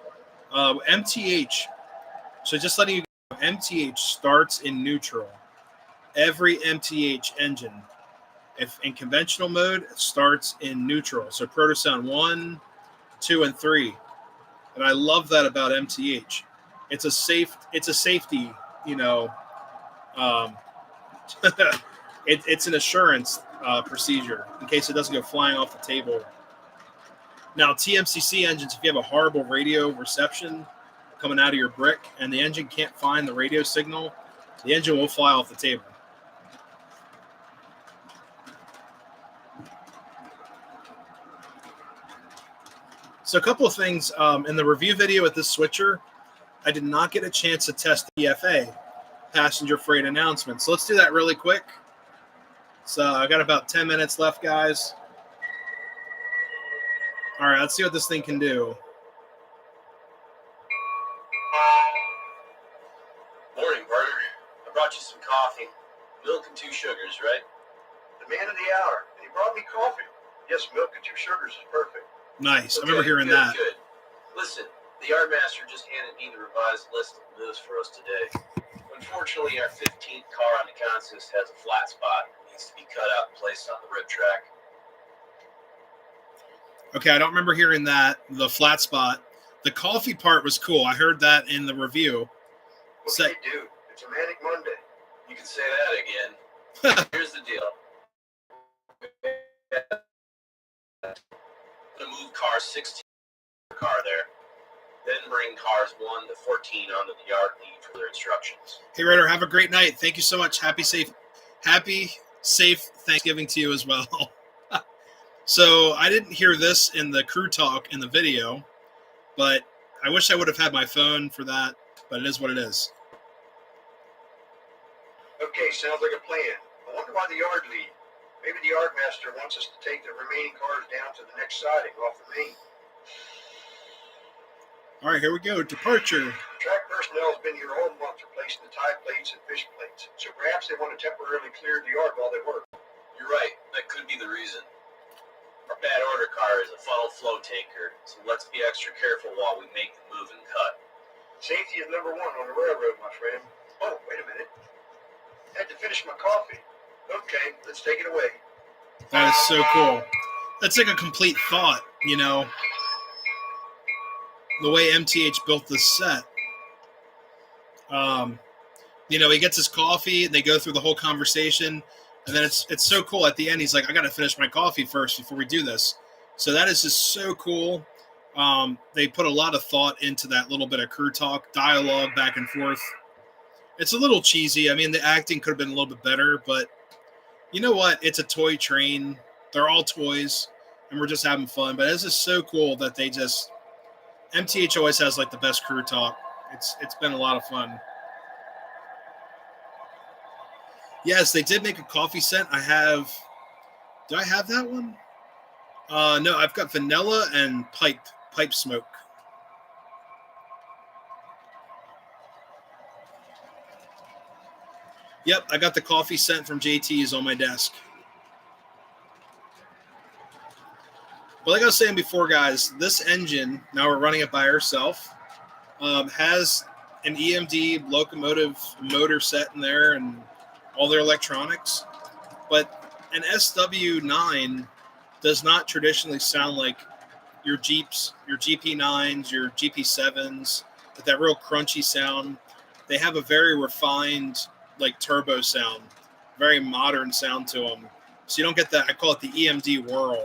MTH, so just letting you know, MTH starts in neutral. Every MTH engine, if in conventional mode, it starts in neutral. So Protosound 1, 2, and 3. And I love that about MTH. It's a safety, you know, it's an assurance procedure in case it doesn't go flying off the table. Now, TMCC engines, if you have a horrible radio reception coming out of your brick and the engine can't find the radio signal, The engine will fly off the table. So a couple of things in the review video with this switcher, I did not get a chance to test the EFA, passenger freight announcement. So let's do that really quick. So I got about 10 minutes left, guys. All right, let's see what this thing can do. Morning, partner. I brought you some coffee. Milk and 2 sugars, right? The man of the hour. And he brought me coffee. Yes, milk and 2 sugars is perfect. Nice. Okay, I remember hearing good, that. Good. Listen, the Yardmaster just handed me the revised list of moves for us today. Unfortunately, our 15th car on the consist has a flat spot. It needs to be cut out and placed on the rip track. Okay, I don't remember hearing that, the flat spot. The coffee part was cool. I heard that in the review. Okay, dude. It's a manic Monday. You can say that again. Here's the deal. I'm going to move car 16 car there. Then bring cars 1 to 14 onto the yard lead for their instructions. Hey, Ryder, have a great night. Thank you so much. Happy, safe Thanksgiving to you as well. So I didn't hear this in the crew talk in the video, but I wish I would have had my phone for that, but it is what it is. Okay, sounds like a plan. I wonder why the yard lead. Maybe the Yardmaster wants us to take the remaining cars down to the next siding off the main. All right, here we go. Departure. Track personnel has been here all month replacing the tie plates and fish plates, so perhaps they want to temporarily clear the yard while they work. You're right. That could be the reason. Our bad order car is a funnel flow tanker, so let's be extra careful while we make the move and cut. Safety is number 1 on the railroad, my friend. Oh, wait a minute. Had to finish my coffee. Okay, let's take it away. That is so cool. That's like a complete thought, you know, the way MTH built this set. You know, he gets his coffee, and they go through the whole conversation, and then it's so cool. At the end, he's like, I got to finish my coffee first before we do this. So that is just so cool. They put a lot of thought into that little bit of crew talk, dialogue back and forth. It's a little cheesy. I mean, the acting could have been a little bit better, but you know what? It's a toy train. They're all toys, and we're just having fun. But it's just so cool that they just – MTH always has, like, the best crew talk. It's been a lot of fun. Yes, they did make a coffee scent. Do I have that one? No, I've got vanilla and pipe smoke. Yep, I got the coffee scent from JT's on my desk. But like I was saying before, guys, this engine, now we're running it by ourselves, has an EMD locomotive motor set in there and all their electronics. But an SW9 does not traditionally sound like your Jeeps, your GP9s, your GP7s, with that real crunchy sound. They have a very refined, like, turbo sound, very modern sound to them. So you don't get that, I call it the EMD whirl.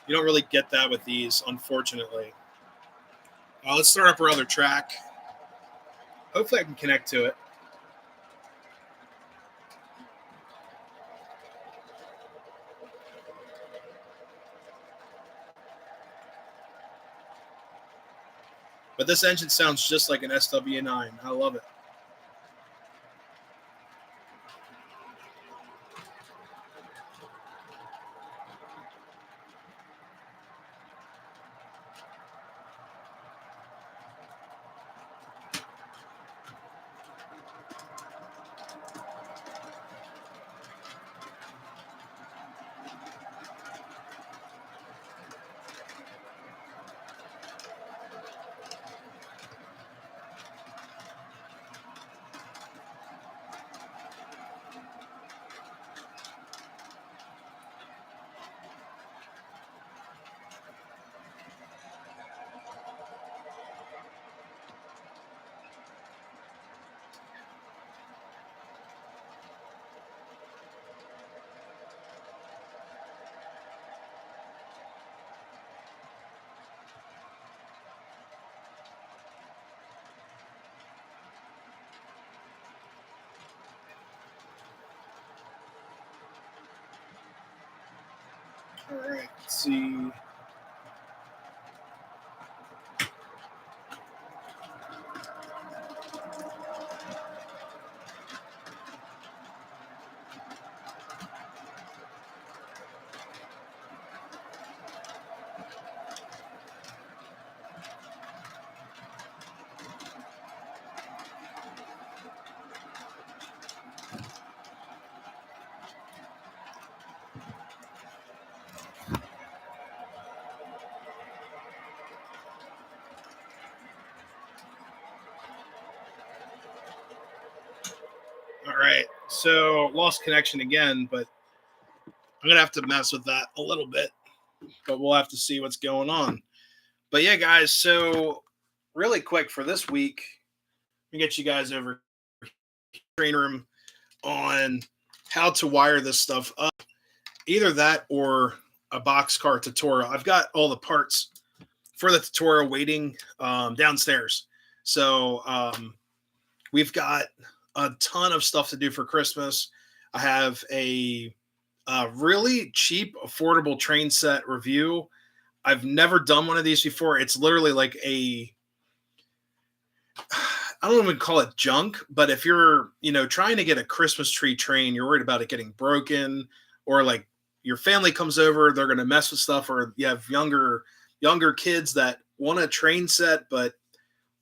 You don't really get that with these, unfortunately. Let's start up our other track. Hopefully I can connect to it. But this engine sounds just like an SW9. I love it. All right, let's see. All right, so lost connection again, but I'm gonna have to mess with that a little bit. But we'll have to see what's going on. But yeah, guys. So really quick for this week, let me get you guys over train room on how to wire this stuff up. Either that or a boxcar tutorial. I've got all the parts for the tutorial waiting downstairs. So we've got a ton of stuff to do for Christmas. I have a really cheap, affordable train set review. I've never done one of these before. It's literally like I don't even call it junk, but if you're, trying to get a Christmas tree train, you're worried about it getting broken, or like your family comes over, they're going to mess with stuff, or you have younger kids that want a train set but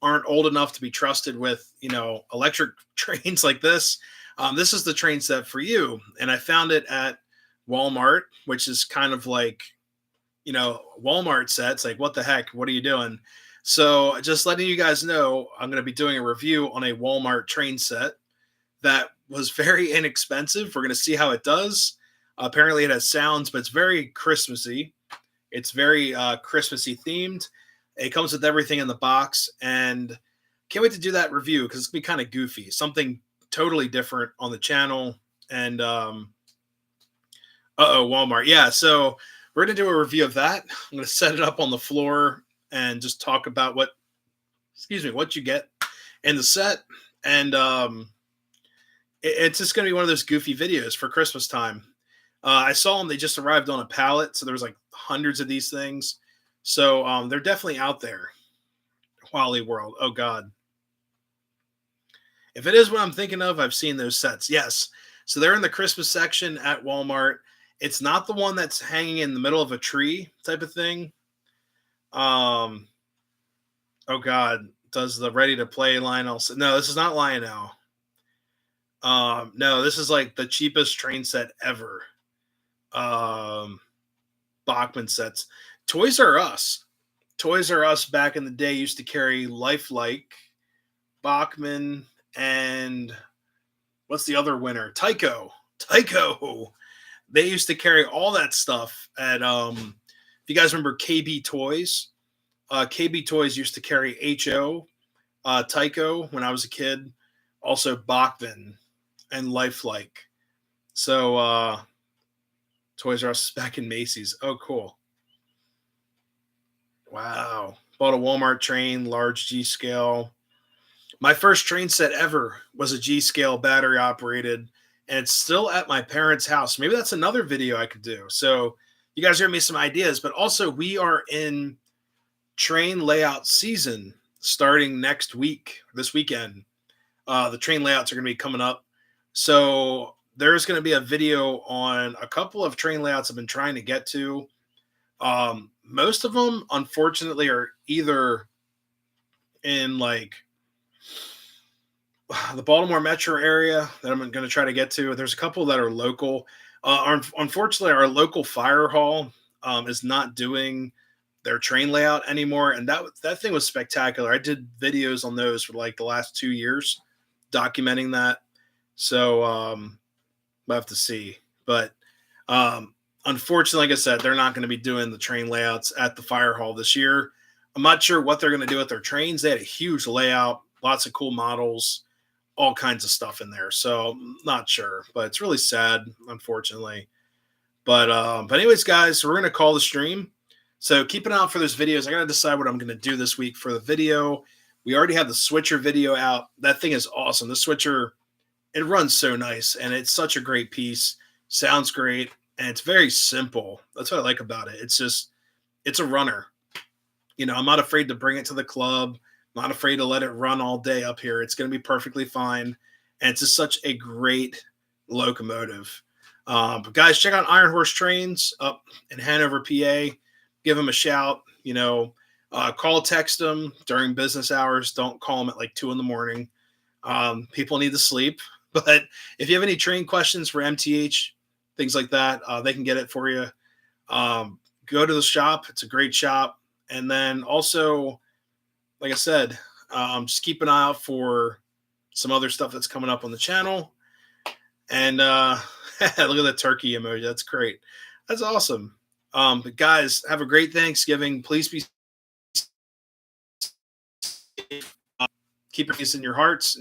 aren't old enough to be trusted with, electric trains like this. This is the train set for you. And I found it at Walmart, which is kind of like, Walmart sets. Like, what the heck? What are you doing? So just letting you guys know, I'm going to be doing a review on a Walmart train set that was very inexpensive. We're going to see how it does. Apparently it has sounds, but it's very Christmassy. It's very Christmassy themed. It comes with everything in the box, and can't wait to do that review because it's going to be kind of goofy. Something totally different on the channel. And Walmart. Yeah, so we're going to do a review of that. I'm going to set it up on the floor and just talk about what you get in the set. And it's just going to be one of those goofy videos for Christmas time. I saw them. They just arrived on a pallet. So there was like hundreds of these things. So they're definitely out there. Wally World. Oh, God. If it is what I'm thinking of, I've seen those sets. Yes. So they're in the Christmas section at Walmart. It's not the one that's hanging in the middle of a tree type of thing. Oh, God. Does the Ready to Play Lionel? No, this is not Lionel. No, this is like the cheapest train set ever. Bachman sets. Toys R Us. Toys R Us back in the day used to carry Lifelike, Bachman, and what's the other winner? Tyco. They used to carry all that stuff at if you guys remember KB Toys. KB Toys used to carry HO, Tyco when I was a kid, also Bachman and Lifelike. So Toys R Us is back in Macy's. Oh, cool. Wow. Bought a Walmart train, large G scale. My first train set ever was a G scale battery operated, and it's still at my parents' house. Maybe that's another video I could do. So you guys are giving me some ideas, but also we are in train layout season starting next week, this weekend. The train layouts are going to be coming up. So there's going to be a video on a couple of train layouts I've been trying to get to. Most of them, unfortunately, are either in like the Baltimore metro area that I'm going to try to get to. There's a couple that are local. Unfortunately, our local fire hall is not doing their train layout anymore, and that thing was spectacular. I did videos on those for like the last 2 years, documenting that. So we'll have to see. But unfortunately, like I said, they're not going to be doing the train layouts at the fire hall this year. I'm not sure what they're going to do with their trains. They had a huge layout, lots of cool models, all kinds of stuff in there. So not sure, but it's really sad, unfortunately. But anyways, guys, we're going to call the stream. So keep an eye out for those videos. I got to decide what I'm going to do this week for the video. We already have the switcher video out. That thing is awesome. The switcher, it runs so nice, and it's such a great piece. Sounds great. and it's very simple. That's what I like about it. It's a runner. I'm not afraid to bring it to the club. Not afraid to let it run all day up here. It's going to be perfectly fine. And it's just such a great locomotive. But guys, check out Iron Horse Trains up in Hanover, PA. Give them a shout. Call, text them during business hours. Don't call them at like 2 a.m. People need to sleep. But if you have any train questions for MTH, things like that, they can get it for you. Go to the shop. It's a great shop. And then also, like I said, just keep an eye out for some other stuff that's coming up on the channel. And look at the turkey emoji. That's great. That's awesome. But guys, have a great Thanksgiving. Please be safe. Keep your peace in your hearts.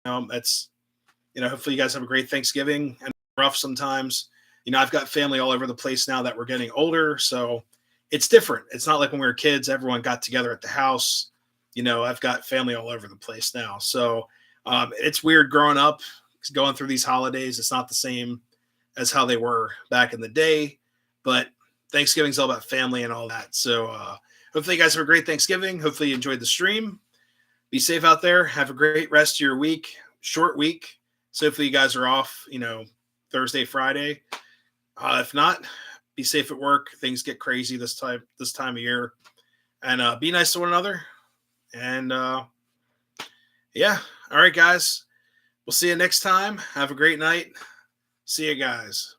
Hopefully you guys have a great Thanksgiving. And rough sometimes. I've got family all over the place now that we're getting older, so it's different. It's not like when we were kids, everyone got together at the house. I've got family all over the place now. So it's weird growing up, going through these holidays. It's not the same as how they were back in the day, but Thanksgiving's all about family and all that. So hopefully you guys have a great Thanksgiving. Hopefully you enjoyed the stream. Be safe out there. Have a great rest of your week. Short week. So hopefully you guys are off, Thursday, Friday. If not, be safe at work. Things get crazy this time of year. And be nice to one another. And yeah. All right, guys. We'll see you next time. Have a great night. See you guys.